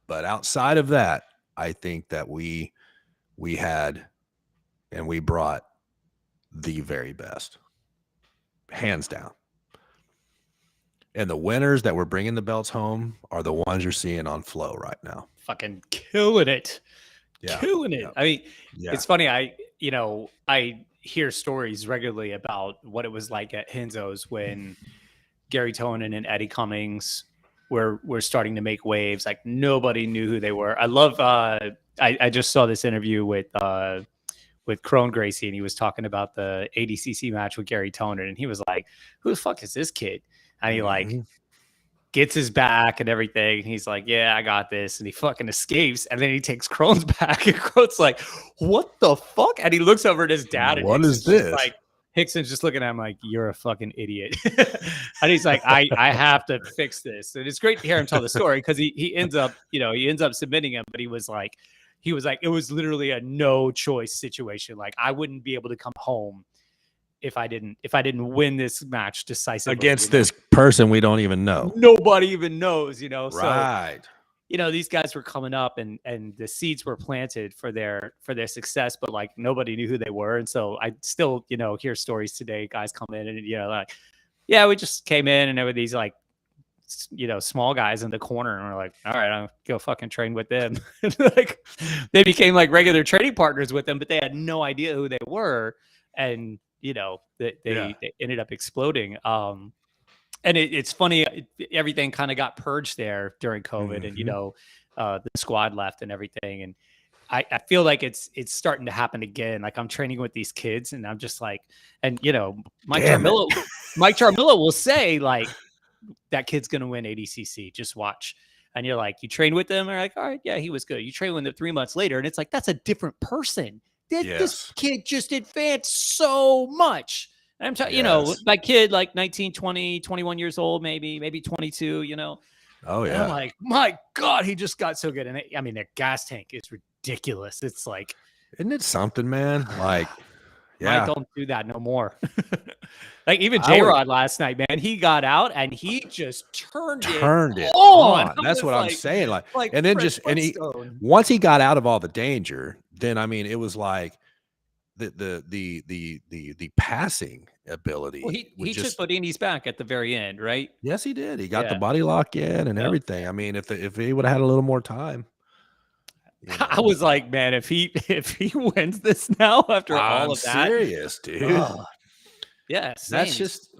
S2: But outside of that, I think that we had and we brought the very best, hands down. And the winners that were bringing the belts home are the ones you're seeing on Flow right now.
S1: Fucking killing it.
S2: Yeah.
S1: Killing it.
S2: Yeah.
S1: I mean,
S2: yeah.
S1: It's funny. I hear stories regularly about what it was like at Henzo's when Gary Tonin and Eddie Cummings were starting to make waves. Like nobody knew who they were. I love, I just saw this interview with Crone Gracie, and he was talking about the ADCC match with Gary Tonin, and he was like, who the fuck is this kid? And he like gets his back and everything. And he's like, yeah, I got this. And he fucking escapes. And then he takes Crone's back. And Crone's like, what the fuck? And he looks over at his dad. And
S2: what is this?
S1: Like, Hickson's just looking at him like, you're a fucking idiot. And he's like, I have to fix this. And it's great to hear him tell the story because he ends up submitting him. But he was like, it was literally a no choice situation. Like I wouldn't be able to come home if I didn't win this match decisively
S2: against this person we don't even know.
S1: Nobody even knows,
S2: Right.
S1: So, these guys were coming up and the seeds were planted for their success, but like nobody knew who they were. And so I still, hear stories today, guys come in and, like, yeah, we just came in and there were these like, small guys in the corner and we're like, all right, I'll go fucking train with them. Like they became like regular training partners with them, but they had no idea who they were. And, they ended up exploding. And it's funny, everything kind of got purged there during COVID and, the squad left and everything. And I feel like it's starting to happen again. Like I'm training with these kids and I'm just like, and Mike Charmillo will say like, that kid's going to win ADCC. Just watch. And you're like, you train with them. And you're like, all right, yeah, he was good. You train with them 3 months later. And it's like, that's a different person. This kid just advanced so much. And I'm talking, my kid, like 19, 20, 21 years old, maybe 22,
S2: Oh, yeah.
S1: And I'm like, my God, he just got so good. And their gas tank is ridiculous. It's like,
S2: isn't it something, man? Like, yeah.
S1: Mike, don't do that no more. Like even J-Rod last night, man, he got out and he just turned it on.
S2: That's what I'm saying. Like and then once he got out of all the danger, then it was like the passing ability.
S1: Well, he just put Indy's back at the very end, right?
S2: Yes, he did. He got the body lock in and everything. If he would have had a little more time.
S1: I was like, man, if he wins this now after all of that,
S2: I'm serious, dude.
S1: Yeah,
S2: that's just.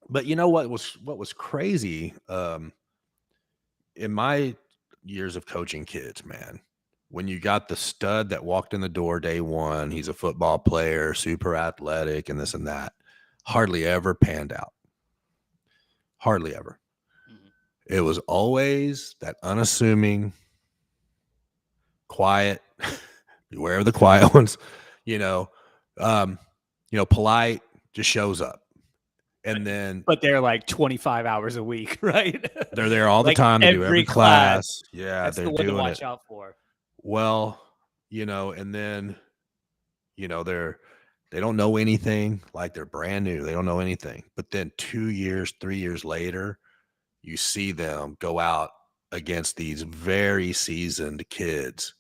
S2: But you know what was crazy? In my years of coaching kids, man, when you got the stud that walked in the door day one, he's a football player, super athletic, and this and that, hardly ever panned out. Hardly ever. Mm-hmm. It was always that unassuming, quiet. Beware of the quiet ones. Polite. Just shows up. And then
S1: but they're like 25 hours a week, right?
S2: They're there all the time to do every class. Yeah,
S1: that's
S2: they're
S1: the one
S2: doing
S1: to watch out for.
S2: Well, and then they don't know anything, like they're brand new. They don't know anything. But then 2 years, 3 years later, you see them go out against these very seasoned kids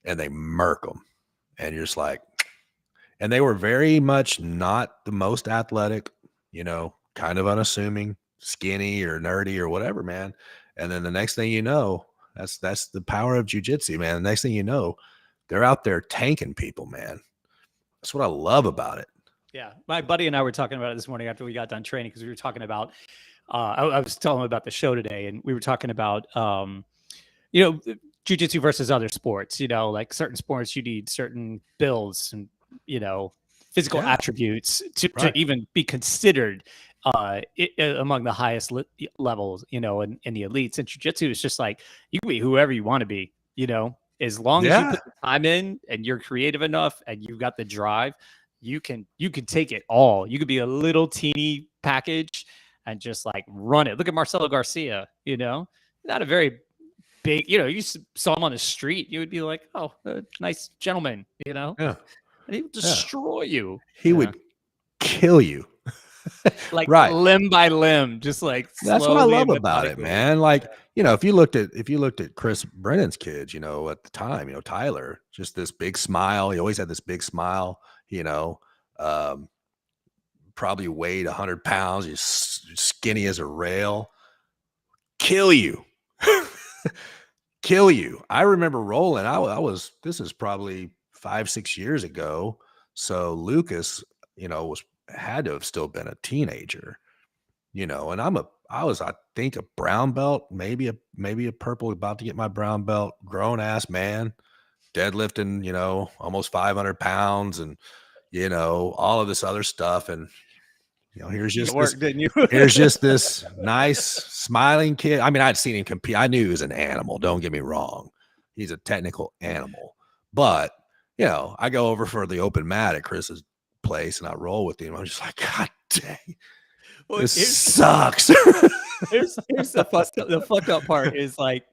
S2: and they murk them. And you're just like, and they were very much not the most athletic, kind of unassuming, skinny or nerdy or whatever, man. And then the next thing you know, that's the power of jiu-jitsu, man. The next thing you know, they're out there tanking people, man. That's what I love about it.
S1: Yeah. My buddy and I were talking about it this morning after we got done training because we were talking about I was telling him about the show today, and we were talking about, you know, jujitsu versus other sports. You know, like certain sports, you need certain builds and, you know, physical attributes to even be considered among the highest levels, you know, in the elites. And jujitsu is just like, you can be whoever you want to be, you know, as long as you put the time in and you're creative enough and you've got the drive, you can take it all. You could be a little teeny package and just like run it. Look at Marcelo Garcia, you know, not a very big, you know, you saw him on the street, you would be like, oh, nice gentleman, you know, and he would destroy you.
S2: He would kill you.
S1: Like limb by limb, just like
S2: that's what I love about it, man. Like, you know, if you looked at Chris Brennan's kids, you know, at the time, you know, Tyler, just this big smile. He always had this big smile, you know, probably weighed 100 pounds. He's skinny as a rail. Kill you. Kill you. I remember rolling. This is probably 5-6 years ago. So Lucas, you know, had to have still been a teenager, you know, and I was, I think, a brown belt, maybe a purple, about to get my brown belt, grown ass man, deadlifting, you know, almost 500 pounds and, you know, all of this other stuff. And, you know, here's just this nice smiling kid. I mean, I'd seen him compete. I knew he was an animal. Don't get me wrong. He's a technical animal, but, you know, I go over for the open mat at Chris's place and I roll with him. I'm just like, God dang, this sucks.
S1: Here's the fucked up part is like,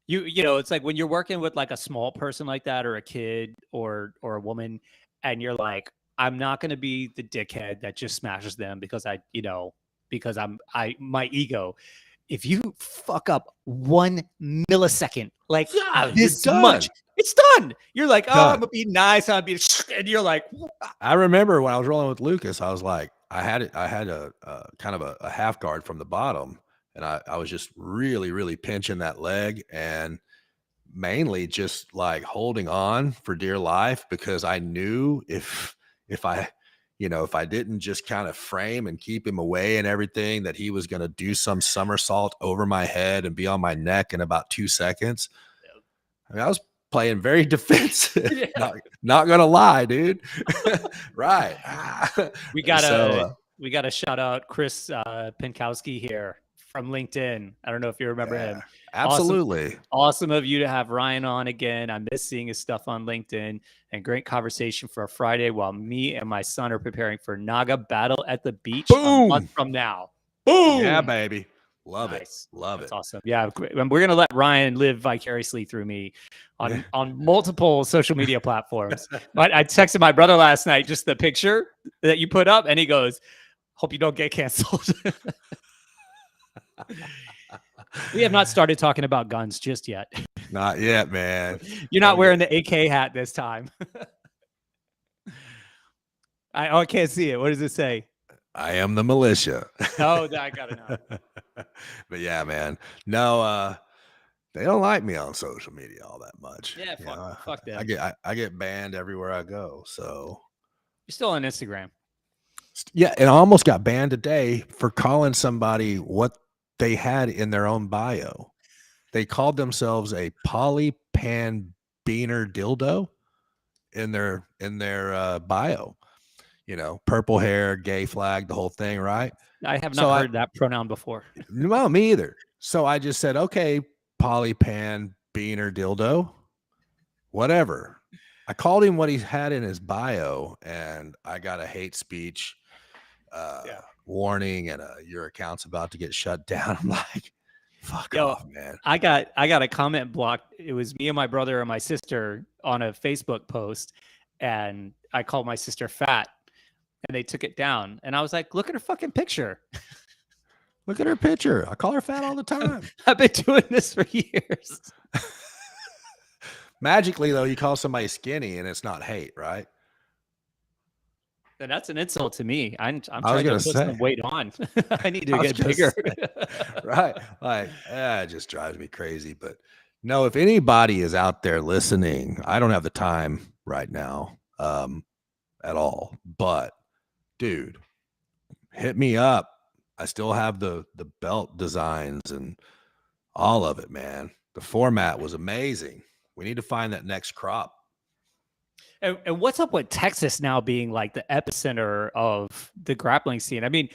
S1: you know, it's like when you're working with like a small person like that, or a kid or a woman, and you're like, I'm not going to be the dickhead that just smashes them because my ego. If you fuck up 1 millisecond, like this much, it's done. You're like, oh, I'm gonna be nice. And you're like,
S2: I remember when I was rolling with Lucas, I was like, I had a kind of a half guard from the bottom, and I was just really, really pinching that leg, and mainly just like holding on for dear life, because I knew if I didn't just kind of frame and keep him away and everything, that he was going to do some somersault over my head and be on my neck in about 2 seconds. I mean, I was playing very defensive. Yeah. Not going to lie, dude. Right.
S1: We got to shout out Chris Pinkowski here from LinkedIn. I don't know if you remember him.
S2: Absolutely.
S1: Awesome of you to have Ryan on again. I miss seeing his stuff on LinkedIn, and great conversation for a Friday while me and my son are preparing for Naga Battle at the Beach a month from now.
S2: Boom. Yeah, baby. Love it. Love
S1: That's
S2: it.
S1: awesome. Yeah. We're going to let Ryan live vicariously through me on multiple social media platforms. But I texted my brother last night, just the picture that you put up, and he goes, hope you don't get canceled. We have not started talking about guns just yet.
S2: Not yet, man.
S1: You're not wearing the AK hat this time. I can't see it. What does it say?
S2: I am the militia.
S1: Oh, I gotta know.
S2: But yeah, man. No, they don't like me on social media all that much.
S1: Yeah, fuck them.
S2: I get banned everywhere I go. So
S1: you're still on Instagram.
S2: Yeah, and I almost got banned today for calling somebody what they had in their own bio. They called themselves a polypan beaner dildo in their bio. You know, purple hair, gay flag, the whole thing, right?
S1: I have not heard that pronoun before.
S2: Well, me either. So I just said, okay, polypan beaner dildo, whatever. I called him what he had in his bio, and I got a hate speech warning, and your account's about to get shut down. I'm like, fuck off, man.
S1: I got a comment blocked. It was me and my brother and my sister on a Facebook post, and I called my sister fat, and they took it down. And I was like, look at her fucking picture.
S2: Look at her picture. I call her fat all the time.
S1: I've been doing this for years.
S2: Magically, though, you call somebody skinny and it's not hate, right?
S1: And that's an insult to me. I'm trying to put some weight on. I need to get bigger.
S2: Right. Like, it just drives me crazy. But no, if anybody is out there listening, I don't have the time right now at all. But dude, hit me up. I still have the belt designs and all of it, man. The format was amazing. We need to find that next crop.
S1: And what's up with Texas now being like the epicenter of the grappling scene? I mean,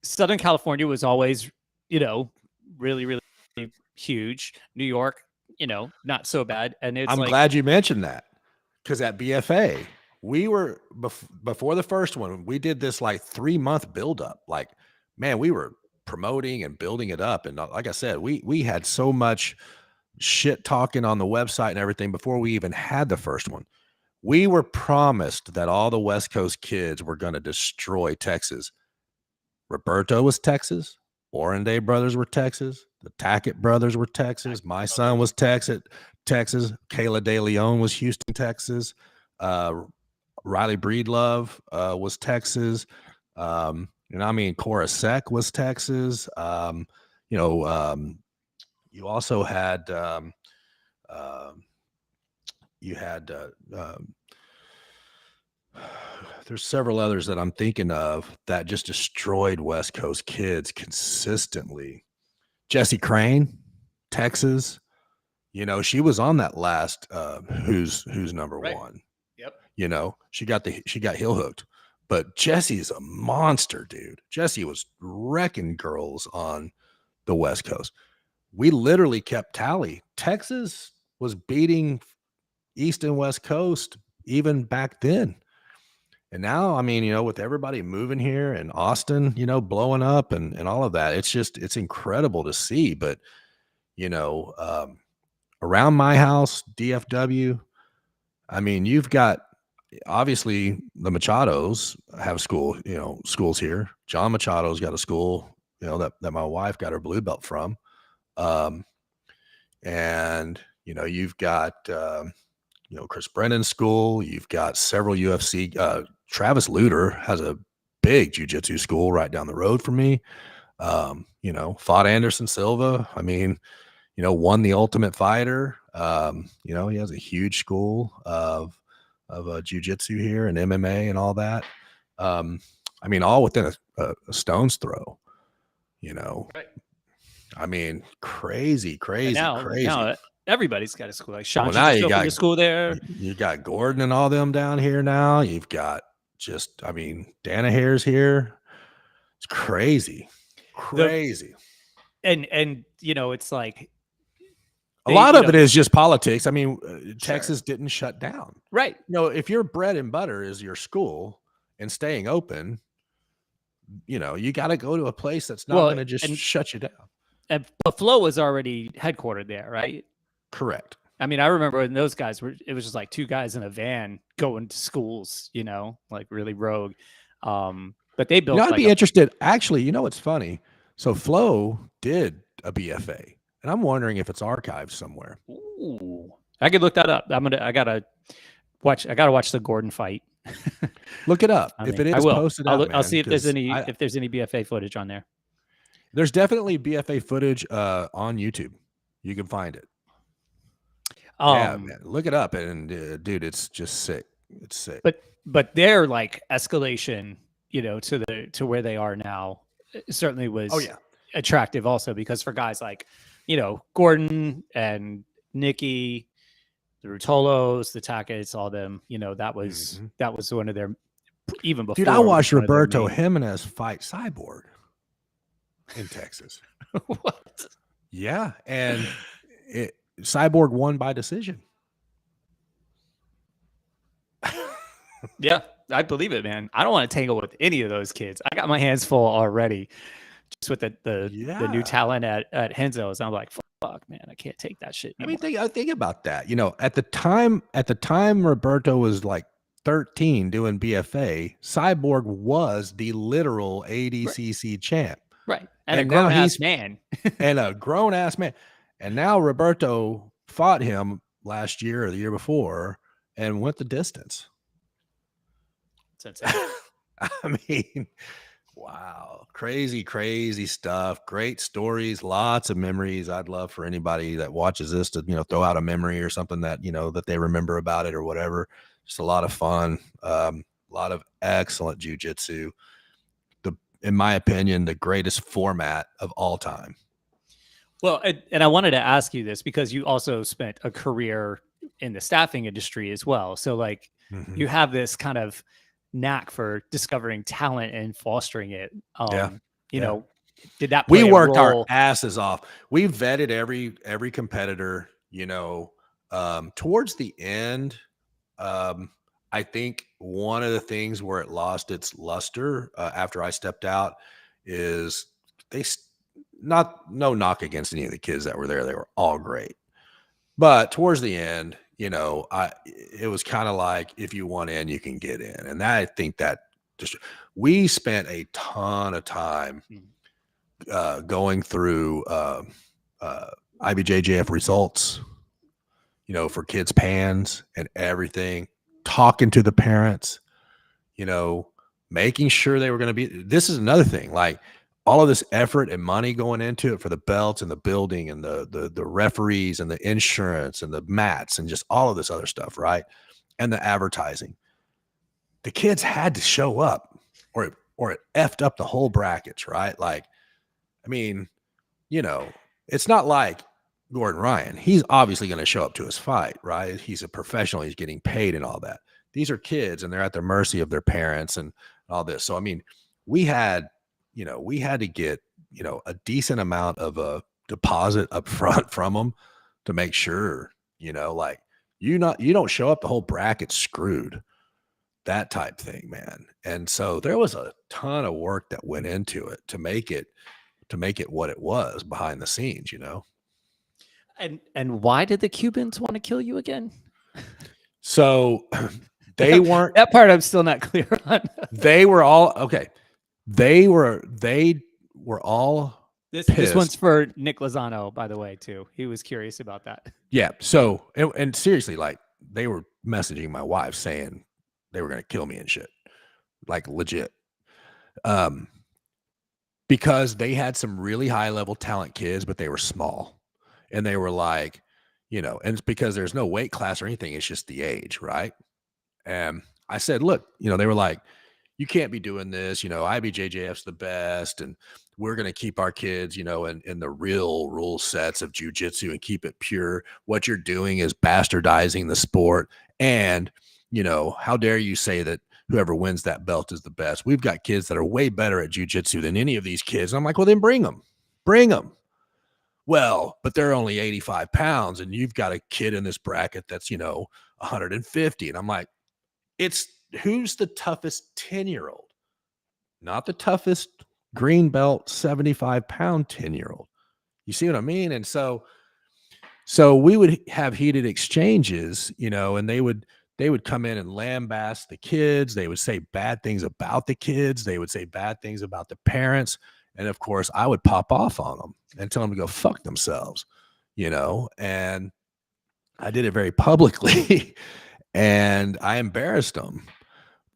S1: Southern California was always, really, really huge. New York, not so bad. And it's
S2: I'm glad you mentioned that, because at BFA, we were before the first one, we did this like 3-month buildup. Like, man, we were promoting and building it up. And like I said, we had so much shit talking on the website and everything before we even had the first one. We were promised that all the West Coast kids were going to destroy Texas. Roberto was Texas. Orenday brothers were Texas. The Tackett brothers were Texas. My son was Texas. Kayla De Leon was Houston, Texas. Riley Breedlove was Texas. Cora Sec was Texas. You also had there's several others that I'm thinking of that just destroyed West Coast kids consistently. Jessie Crane, Texas. She was on that last who's number one.
S1: Yep.
S2: She got heel hooked. But Jessie's a monster, dude. Jessie was wrecking girls on the West Coast. We literally kept tally. Texas was beating East and West Coast even back then. And now, with everybody moving here and Austin, blowing up and all of that, it's incredible to see. But, around my house, DFW, you've got, obviously the Machados have schools here. John Machado's got a school, that my wife got her blue belt from. You've got, Chris Brennan's school. You've got several UFC. Travis Luter has a big jiu-jitsu school right down the road from me. Fought Anderson Silva. Won the Ultimate Fighter. He has a huge school of jiu-jitsu here and MMA and all that. All within a stone's throw.
S1: Right.
S2: Crazy.
S1: Now everybody's got a school. Like Sean,
S2: now you got
S1: a school there.
S2: You got Gordon and all them down here now. You've got Danaher's here. It's crazy.
S1: And it's like
S2: a lot of it is just politics. Texas
S1: Sure.
S2: didn't shut down.
S1: Right.
S2: If your bread and butter is your school and staying open, you got to go to a place that's not going to just shut you down.
S1: And Buffalo was already headquartered there, right?
S2: Correct.
S1: I remember when those guys it was just like two guys in a van going to schools, like really rogue. But they built.
S2: I'd be interested. Actually, it's funny. So Flo did a BFA, and I'm wondering if it's archived somewhere.
S1: Ooh, I could look that up. I gotta watch the Gordon fight.
S2: Look it up. If it is posted,
S1: I'll see if there's any BFA footage on there.
S2: There's definitely BFA footage on YouTube. You can find it. Yeah, man. Look it up, and dude, it's just sick. It's sick.
S1: But their like escalation, to where they are now, certainly was attractive also, because for guys like, Gordon and Nikki, the Rutolos, the Tacketts, all them, that was one of their, even before.
S2: Dude, I watched Roberto Jimenez fight Cyborg in Texas.
S1: What?
S2: Yeah, and Cyborg won by decision.
S1: Yeah, I believe it, man. I don't want to tangle with any of those kids. I got my hands full already, just with the new talent at Henzo's. I'm like, fuck, man, I can't take that shit anymore.
S2: Think about that. At the time Roberto was like 13 doing BFA, Cyborg was the literal ADCC champ.
S1: Right. And a grown-ass man.
S2: And a grown-ass man. And now Roberto fought him last year or the year before and went the distance. Wow. Crazy stuff. Great stories. Lots of memories. I'd love for anybody that watches this to, throw out a memory or something that, that they remember about it or whatever. Just a lot of fun. A lot of excellent jiu-jitsu. in my opinion, the greatest format of all time.
S1: Well, and I wanted to ask you this because you also spent a career in the staffing industry as well. So like you have this kind of knack for discovering talent and fostering it. You know, did that play
S2: We
S1: a
S2: worked our
S1: role?
S2: asses off. We vetted every competitor, you know, towards the end. I think one of the things where it lost its luster after I stepped out is no knock against any of the kids that were there. They were all great. But towards the end, you know, it was kind of like if you want in, you can get in. And I think that we spent a ton of time going through IBJJF results, you know, for kids' pans and everything, talking to the parents, you know, making sure they were going to be. This is another thing, like all of this effort and money going into it for the belts and the building and the referees and the insurance and the mats and just all of this other stuff, right? And the advertising. The kids had to show up or it effed up the whole brackets, right? Like, I mean, you know, it's not like Gordon Ryan. He's obviously going to show up to his fight, right? He's a professional. He's getting paid and all that. These are kids and they're at the mercy of their parents and all this. So, I mean, we had to get, you know, a decent amount of a deposit up front from them to make sure, you know, like you don't show up, the whole bracket's screwed, that type thing, man. And so there was a ton of work that went into it to make it what it was behind the scenes, you know?
S1: And why did the Cubans want to kill you again?
S2: So they weren't,
S1: that part I'm still not clear on.
S2: They were all okay. They were all
S1: this one's for Nick Lozano, by the way, too. He was curious about that.
S2: Yeah. So and seriously, like they were messaging my wife saying they were gonna kill me and shit. Like legit. Because they had some really high level talent kids, but they were small. And they were like, you know, and it's because there's no weight class or anything, it's just the age, right? And I said, look, you know, they were like, you can't be doing this, you know, IBJJF's the best, and we're going to keep our kids, you know, in the real rule sets of jujitsu and keep it pure. What you're doing is bastardizing the sport. And, you know, how dare you say that whoever wins that belt is the best? We've got kids that are way better at jujitsu than any of these kids. And I'm like, well, then bring them. Well, but they're only 85 pounds and you've got a kid in this bracket that's, you know, 150. And I'm like, who's the toughest 10-year-old? Not the toughest green belt 75-pound 10-year-old. You see what I mean? And so we would have heated exchanges, you know, and they would come in and lambaste the kids. They would say bad things about the kids. They would say bad things about the parents. And of course, I would pop off on them and tell them to go fuck themselves, you know, and I did it very publicly and I embarrassed them.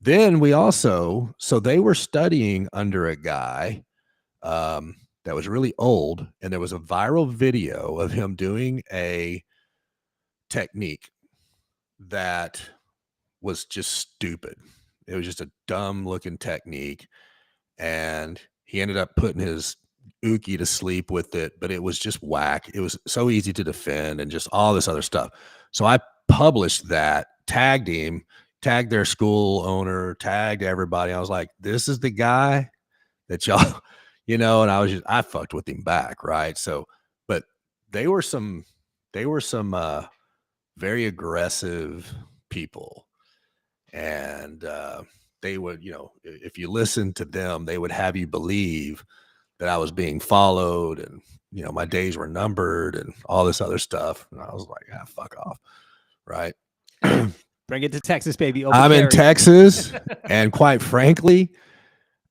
S2: Then so they were studying under a guy that was really old, and there was a viral video of him doing a technique that was just stupid. It was just a dumb looking technique, and he ended up putting his uki to sleep with it, but it was just whack. It was so easy to defend and just all this other stuff. So I published that, tagged him, tagged their school owner, tagged everybody. I was like, this is the guy that y'all, you know, and I fucked with him back. Right. So, but they were some very aggressive people. And they would, you know, if you listen to them, they would have you believe that I was being followed and, you know, my days were numbered and all this other stuff. And I was like, fuck off. Right.
S1: Bring it to Texas, baby.
S2: I'm in Texas. And quite frankly,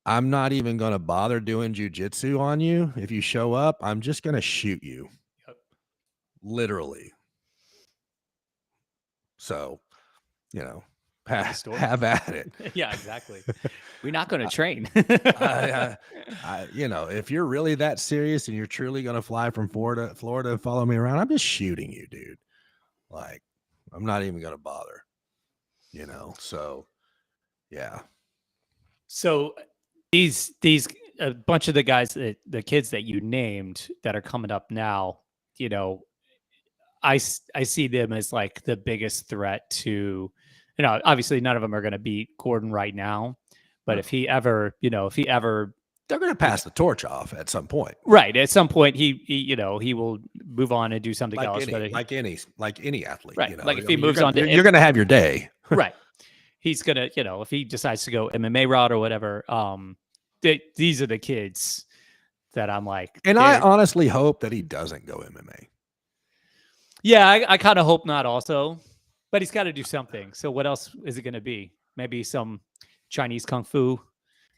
S2: I'm not even going to bother doing jujitsu on you. If you show up, I'm just going to shoot you. Yep. Literally. So, you know, have at it.
S1: Yeah, exactly. We're not going to train.
S2: You know, if you're really that serious and you're truly going to fly from Florida and follow me around, I'm just shooting you, dude. Like, I'm not even going to bother, you know? So, yeah.
S1: So these a bunch of the guys, the kids that you named that are coming up now, you know, I see them as like the biggest threat to, you know, obviously none of them are going to beat Gordon right now, but if he ever, you know,
S2: they're going to pass the torch off at some point.
S1: Right. At some point, he you know, he will move on and do something else.
S2: Like any athlete,
S1: right.
S2: you know,
S1: Like if he moves on to,
S2: you're going to have your day.
S1: right. He's going to, you know, if he decides to go MMA route or whatever, these are the kids that I'm like.
S2: And I honestly hope that he doesn't go MMA.
S1: Yeah, I kind of hope not also, but he's got to do something. So what else is it going to be? Maybe some Chinese Kung Fu.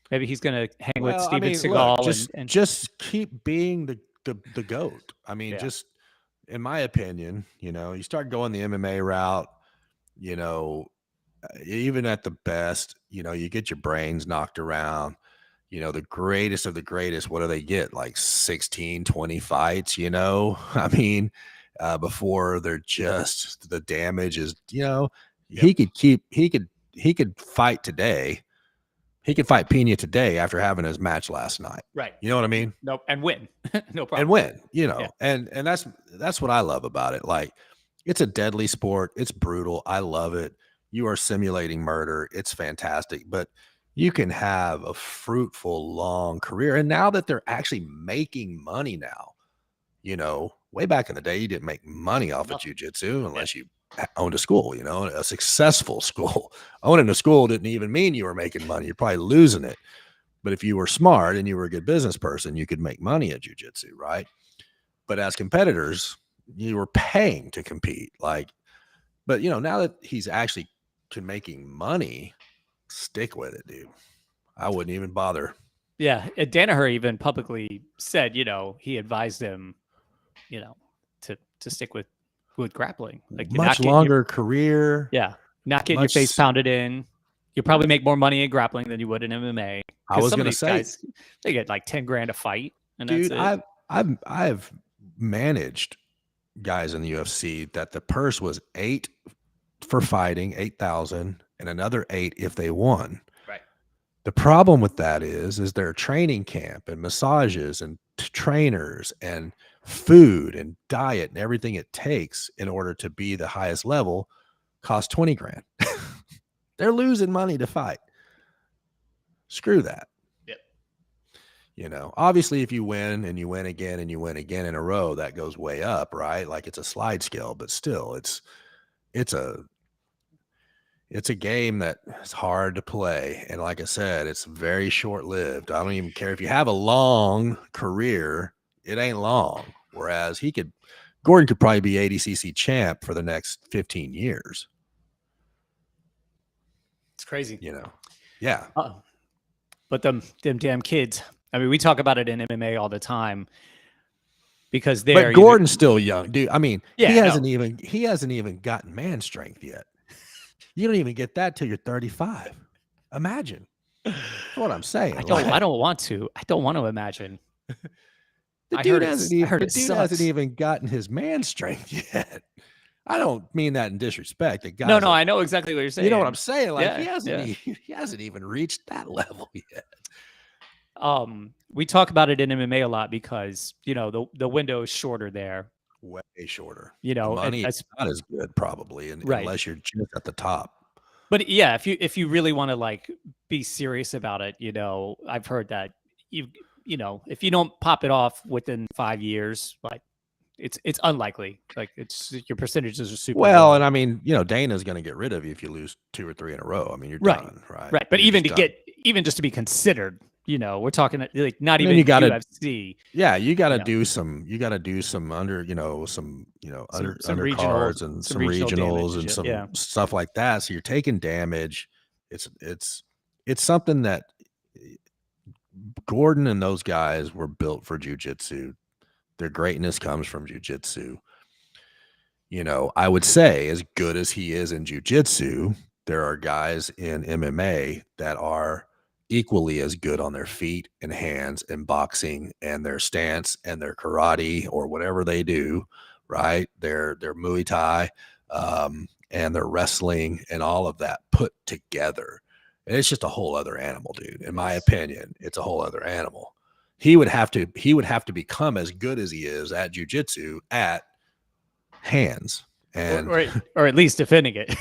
S1: Maybe he's going to hang with Steven Seagal.
S2: Look, just keep being the GOAT. I mean, just in my opinion, you know, you start going the MMA route, you know, even at the best, you know, you get your brains knocked around. You know, the greatest of the greatest, what do they get? Like 16, 20 fights, you know? I mean, before they're just, the damage is, you know, he could fight today. He could fight Pena today after having his match last night.
S1: Right.
S2: You know what I mean?
S1: Nope. And win. No problem.
S2: And win, you know, and that's what I love about it. Like, it's a deadly sport. It's brutal. I love it. You are simulating murder. It's fantastic, but you can have a fruitful, long career. And now that they're actually making money now, you know, way back in the day, you didn't make money off of jiu-jitsu unless you owned a school, you know, a successful school. Owning a school didn't even mean you were making money. You're probably losing it. But if you were smart and you were a good business person, you could make money at jiu-jitsu, right? But as competitors, you were paying to compete. Like, but you know, now that he's actually making money, stick with it, dude. I wouldn't even bother.
S1: Yeah. Danaher even publicly said, you know, he advised him, you know, to stick with grappling. Like,
S2: much longer career.
S1: Yeah. Not getting your face pounded in. You'll probably make more money in grappling than you would in MMA.
S2: I was going to say,
S1: guys, they get like 10 grand a fight. And
S2: dude,
S1: that's it.
S2: I've managed guys in the UFC that the purse was 8 for fighting, 8,000, and another 8 if they won.
S1: Right.
S2: The problem with that is their training camp and massages and trainers and food and diet and everything it takes in order to be the highest level costs 20 grand. They're losing money to fight. Screw that.
S1: Yep.
S2: You know, obviously if you win and you win again and you win again in a row, that goes way up, right? Like, it's a slide scale, but still it's a game that is hard to play. And like I said, it's very short-lived. I don't even care if you have a long career, it ain't long. Whereas Gordon could probably be ADCC champ for the next 15 years.
S1: It's crazy.
S2: You know? Yeah.
S1: But them damn kids. I mean, we talk about it in MMA all the time because
S2: but Gordon's still young, dude. I mean,
S1: he
S2: hasn't even gotten man strength yet. You don't even get that till you're 35. Imagine. That's what I'm saying.
S1: I don't want to. I don't want to imagine.
S2: The dude hasn't even gotten his man strength yet. I don't mean that in disrespect.
S1: No, I know exactly what you're saying.
S2: You know what I'm saying? Like,
S1: he
S2: hasn't even reached that level yet.
S1: We talk about it in MMA a lot because, you know, the window is shorter there.
S2: Way shorter.
S1: You know,
S2: the money is not as good probably, unless you're just at the top.
S1: But yeah, if you really want to like be serious about it, you know, I've heard that you know, if you don't pop it off within 5 years, like it's unlikely. Like, it's your percentages are super low.
S2: And I mean, you know, Dana's going to get rid of you if you lose 2 or 3 in a row. I mean, you're done, right?
S1: Right. But
S2: you're
S1: even just to be considered, you know, we're talking like not even UFC.
S2: Yeah, you got to do some under, you know, some undercards and some regionals and some stuff like that. So you're taking damage. It's something that Gordon and those guys were built for jiu-jitsu. Their greatness comes from jiu-jitsu. You know, I would say as good as he is in jiu-jitsu, there are guys in MMA that are equally as good on their feet and hands and boxing and their stance and their karate or whatever they do, right? Their Muay Thai and their wrestling and all of that put together. And it's just a whole other animal, dude. In my opinion, it's a whole other animal. He would have to become as good as he is at jiu-jitsu at hands. And
S1: or at least defending it.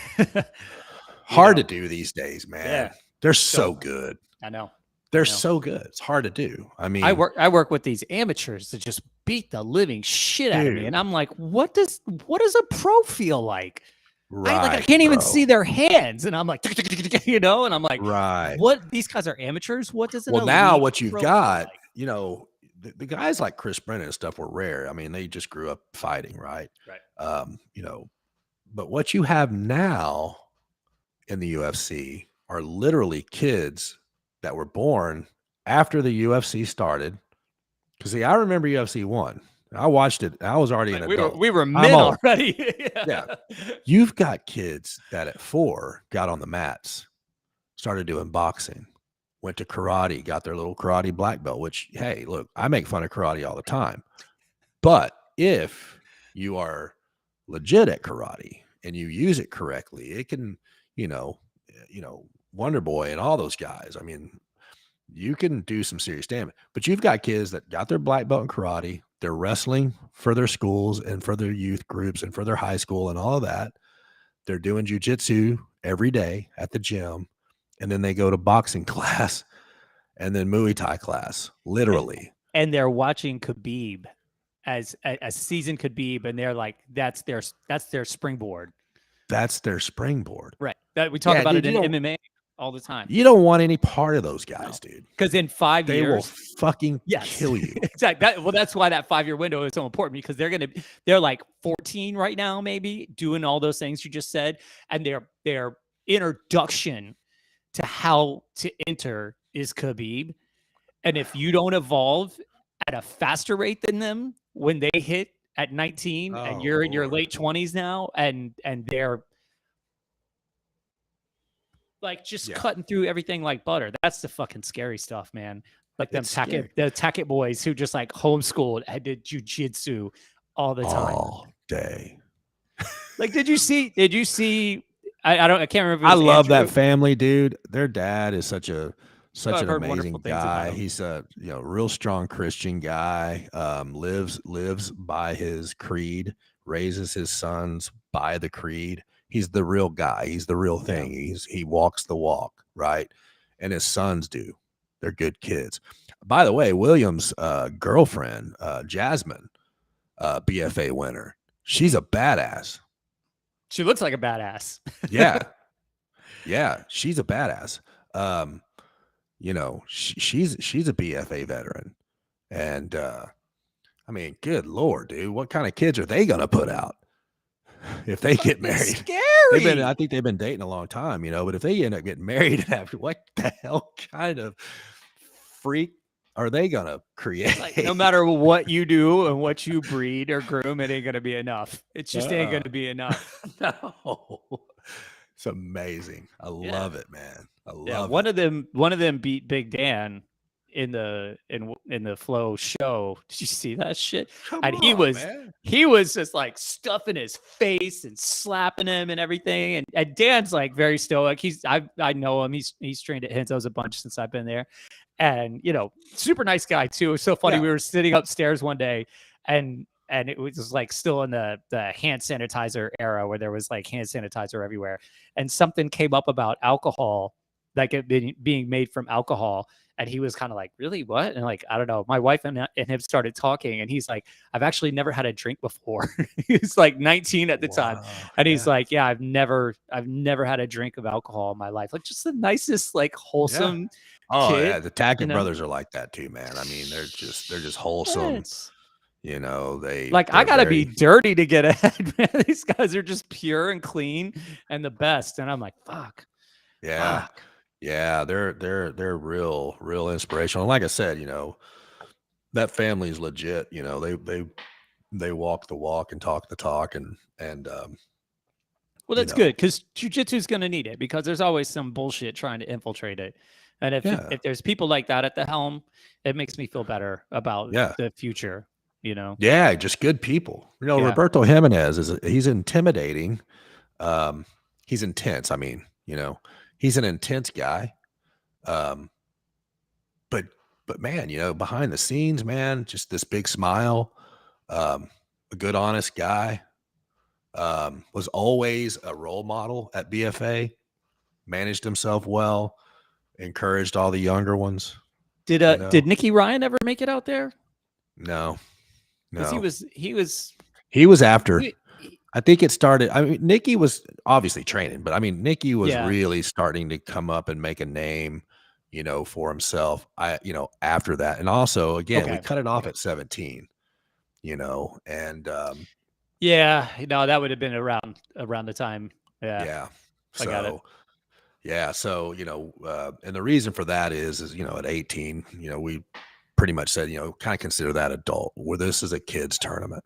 S2: hard to do these days, man.
S1: Yeah.
S2: They're so good.
S1: I know.
S2: They're so good. It's hard to do. I mean,
S1: I work with these amateurs that just beat the living shit out of me, and I'm like, what does a pro feel like?
S2: Right,
S1: I can't even see their hands, and I'm like, and I'm like,
S2: right.
S1: What? These guys are amateurs. What does
S2: well now what you've got? Like? The guys like Chris Brennan and stuff were rare. I mean, they just grew up fighting, right?
S1: Right.
S2: But what you have now in the UFC are literally kids that were born after the UFC started. Because I remember UFC 1. I watched it. I was already an adult.
S1: We were men already.
S2: Yeah. You've got kids that at 4 got on the mats, started doing boxing, went to karate, got their little karate black belt, which, hey, look, I make fun of karate all the time. But if you are legit at karate and you use it correctly, it can, Wonder Boy and all those guys. I mean, you can do some serious damage. But you've got kids that got their black belt in karate. They're wrestling for their schools and for their youth groups and for their high school and all of that. They're doing jiu-jitsu every day at the gym. And then they go to boxing class and then Muay Thai class, literally.
S1: And they're watching Khabib as a seasoned Khabib, and they're like, that's their springboard.
S2: That's their springboard.
S1: Right. That we talk about it in MMA all the time.
S2: You don't want any part of those guys, dude.
S1: Because in 5 years,
S2: they will fucking kill you.
S1: Exactly. That's why that 5-year window is so important, because they're like 14 right now, maybe doing all those things you just said, and their introduction to how to enter is Khabib. And if you don't evolve at a faster rate than them when they hit at 19 and you're in your late 20s now, and they're like just cutting through everything like butter. That's the fucking scary stuff, man. Like the Tackett boys who just like homeschooled and did jujitsu all the time.
S2: All day.
S1: Like, did you see, I can't remember.
S2: I love that family, dude. Their dad is such an amazing guy. He's a real strong Christian guy. Lives by his creed, raises his sons by the creed. He's the real guy. He's the real thing. He walks the walk, right? And his sons do. They're good kids. By the way, William's girlfriend, Jasmine, BFA winner. She's a badass.
S1: She looks like a badass.
S2: Yeah. She's a badass. She's a BFA veteran. And I mean, good Lord, dude, what kind of kids are they gonna put out if they get married?
S1: Scary.
S2: I think they've been dating a long time, but if they end up getting married after, what the hell kind of freak are they gonna create?
S1: Like, no matter what you do and what you breed or groom, it ain't gonna be enough. It just ain't gonna be enough.
S2: No. It's amazing. I love it, man. I love
S1: it. One of them beat Big Dan in the Flow show. Did you see that shit? He was just like stuffing his face and slapping him and everything. And Dan's like very stoic. I know him. He's trained at Henzo's a bunch since I've been there. And super nice guy too. It was so funny. Yeah. We were sitting upstairs one day and it was like still in the hand sanitizer era where there was like hand sanitizer everywhere. And something came up about alcohol, like it being made from alcohol. And he was kind of like, really, what? And like, I don't know. My wife and him started talking and he's like, I've actually never had a drink before. He's like 19 at the time. And he's like, yeah, I've never had a drink of alcohol in my life. Like just the nicest, like wholesome kid.
S2: Yeah. The Tackett brothers are like that too, man. I mean, they're just wholesome.
S1: Yes.
S2: I
S1: gotta be dirty to get ahead, man. These guys are just pure and clean and the best. And I'm like, fuck.
S2: Yeah.
S1: Fuck.
S2: Yeah, they're real inspirational. And like I said, that family is legit. They walk the walk and talk the talk, and
S1: well, that's good because jiu-jitsu is going to need it because there's always some bullshit trying to infiltrate it. And if there's people like that at the helm, it makes me feel better about the future.
S2: Yeah, just good people. Roberto Jimenez he's intimidating. He's intense. I mean, he's an intense guy. But man, behind the scenes, man, just this big smile, a good, honest guy, was always a role model at BFA, managed himself well, encouraged all the younger ones.
S1: Did Nicky Ryan ever make it out there?
S2: No.
S1: Because
S2: he was after. I think it started. I mean, Nicky was obviously training, but I mean, Nicky was really starting to come up and make a name, for himself. After that, and also again, we cut it off at 17. And
S1: that would have been around the time.
S2: Yeah.
S1: I got it.
S2: Yeah. So, and the reason for that is at 18, we pretty much said, kind of consider that adult, where this is a kids tournament,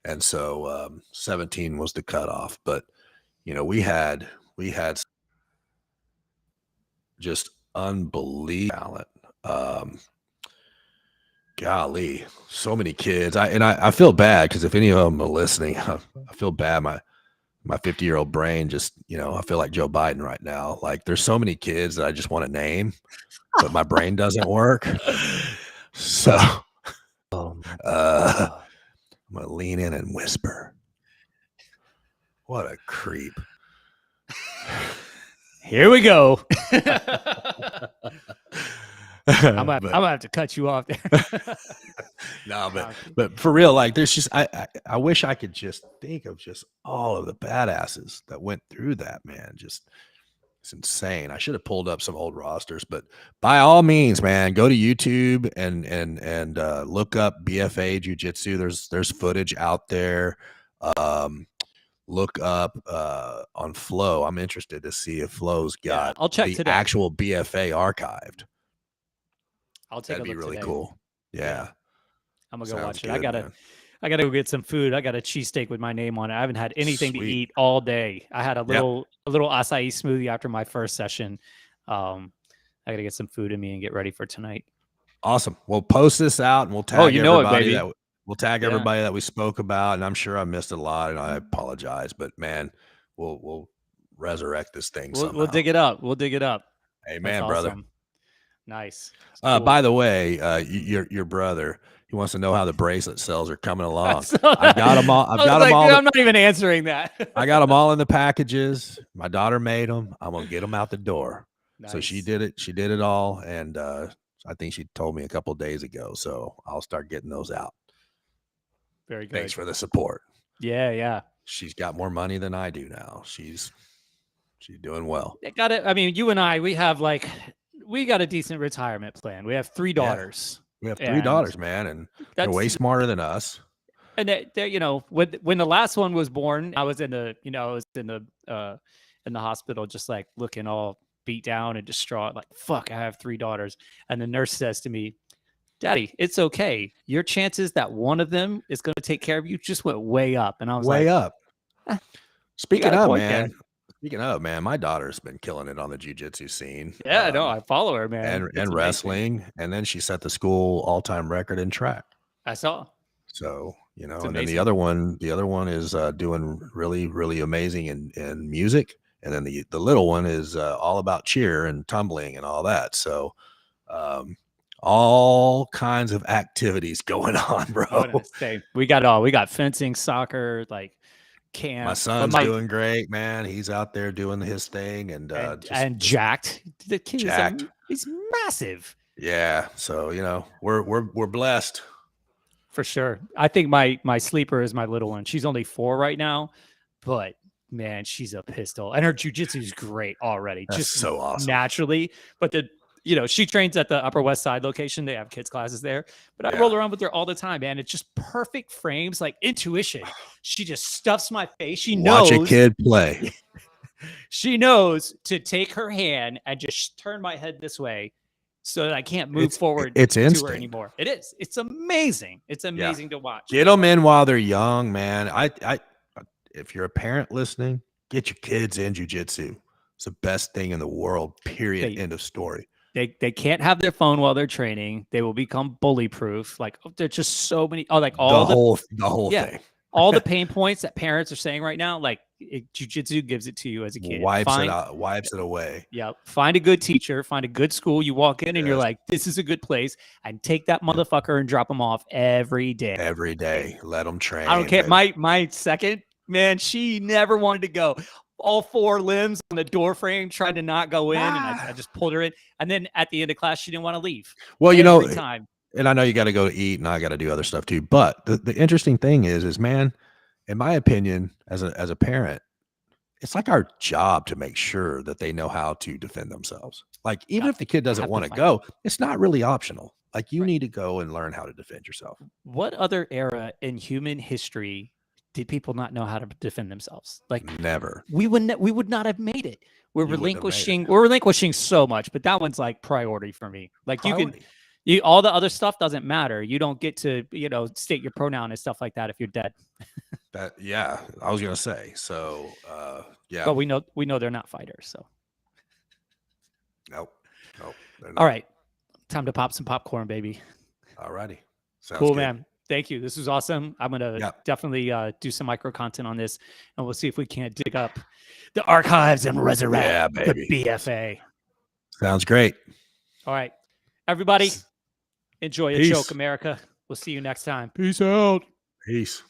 S2: and so 17 was the cutoff. But, we had just unbelievable talent. Golly, so many kids. I feel bad because if any of them are listening, I feel bad. My 50-year-old brain just, I feel like Joe Biden right now. Like there's so many kids that I just want to name, but my brain doesn't work. So I'm going to lean in and whisper. What a creep.
S1: Here we go. I'm gonna have to cut you off there.
S2: No, but for real, like there's just I wish I could just think of just all of the badasses that went through that, man. Just it's insane. I should have pulled up some old rosters, but by all means, man, go to YouTube and look up BFA Jiu-Jitsu. There's footage out there. Look up on Flow. I'm interested to see if Flow's got
S1: I'll check
S2: the
S1: today.
S2: actual BFA archived.
S1: I'll take
S2: That'd
S1: a look
S2: be really
S1: today.
S2: cool. Yeah.
S1: I'm gonna go watch it. I gotta go get some food. I got a cheesesteak with my name on it. I haven't had anything to eat all day. I had a little acai smoothie after my first session. I gotta get some food in me and get ready for tonight.
S2: Awesome. We'll post this out and we'll tag everybody that we spoke about. And I'm sure I missed a lot and I apologize, but man, we'll resurrect this thing.
S1: We'll dig it up.
S2: Amen, brother.
S1: Nice.
S2: Cool. By the way, your brother, he wants to know how the bracelet sales are coming along. I've got them all.
S1: I'm not even answering that.
S2: I got them all in the packages. My daughter made them. I'm gonna get them out the door. Nice. So she did it. She did it all, and I think she told me a couple of days ago. So I'll start getting those out.
S1: Very good.
S2: Thanks for the support.
S1: Yeah.
S2: She's got more money than I do now. She's doing well.
S1: Got it. I mean, you and I, we got a decent retirement plan. We have 3 daughters.
S2: We have 3 daughters, man, and they're way smarter than us.
S1: And they're when the last one was born, I was in the hospital, just like looking all beat down and distraught, like, fuck, I have 3 daughters. And the nurse says to me, Daddy, it's okay. Your chances that one of them is going to take care of you just went way up. And I was
S2: way up. Speaking of, man, my daughter's been killing it on the jiu-jitsu scene.
S1: Yeah, no, I follow her, man.
S2: And wrestling. And then she set the school all-time record in track.
S1: I saw.
S2: So, and then the other one is doing really, really amazing in music. And then the little one is all about cheer and tumbling and all that. So, all kinds of activities going on, bro.
S1: We got fencing, soccer, like camp.
S2: My son's doing great, man. He's out there doing his thing and
S1: jacked. The kid he's massive.
S2: Yeah. So, we're blessed.
S1: For sure. I think my sleeper is my little one. She's only 4 right now, but man, she's a pistol. And her jiu-jitsu is great already.
S2: That's
S1: just
S2: so awesome.
S1: Naturally. But she trains at the Upper West Side location. They have kids classes there. But I roll around with her all the time, man. It's just perfect frames, like intuition. She just stuffs my face. She knows.
S2: Watch a kid play.
S1: She knows to take her hand and just turn my head this way so that I can't move forward
S2: it's
S1: to
S2: instinct.
S1: her anymore. It is. It's amazing. It's amazing to watch.
S2: Get them in while they're young, man. If you're a parent listening, get your kids in jiu-jitsu. It's the best thing in the world, period. End of story.
S1: They can't have their phone while they're training. They will become bully proof. Like, there's just so many. Oh, like all
S2: the whole thing.
S1: all the pain points that parents are saying right now, like jujitsu gives it to you as a kid.
S2: Wipes it out, wipes it away.
S1: Yeah. Find a good teacher, find a good school. You walk in and you're
S2: Yes.
S1: like, this is a good place. And take that motherfucker and drop him off every day.
S2: Every day. Let them train.
S1: I don't care.
S2: baby.
S1: My second, man, she never wanted to go. All 4 limbs on the door frame, tried to not go in, and I just pulled her in. And then at the end of class, she didn't want to leave.
S2: Well, you know,
S1: time.
S2: And I know you got to go eat, and I got to do other stuff too. But the interesting thing is, man, in my opinion, as a parent, it's like our job to make sure that they know how to defend themselves. Like, even if the kid doesn't want to go, it's not really optional. Like, you need to go and learn how to defend yourself.
S1: What other era in human history did people not know how to defend themselves? Like,
S2: never.
S1: We would not have made it. We're relinquishing so much, but that one's like priority for me. Like all the other stuff doesn't matter. You don't get to, state your pronoun and stuff like that if you're dead.
S2: Yeah, I was gonna say. So yeah.
S1: But we know they're not fighters, so
S2: nope.
S1: All right. Time to pop some popcorn, baby.
S2: All righty.
S1: Cool, good. Man. Thank you. This was awesome. I'm gonna definitely do some micro content on this, and we'll see if we can't dig up the archives and resurrect the BFA.
S2: Sounds great.
S1: All right, everybody, enjoy a choke, America. We'll see you next time. Peace out.
S2: Peace.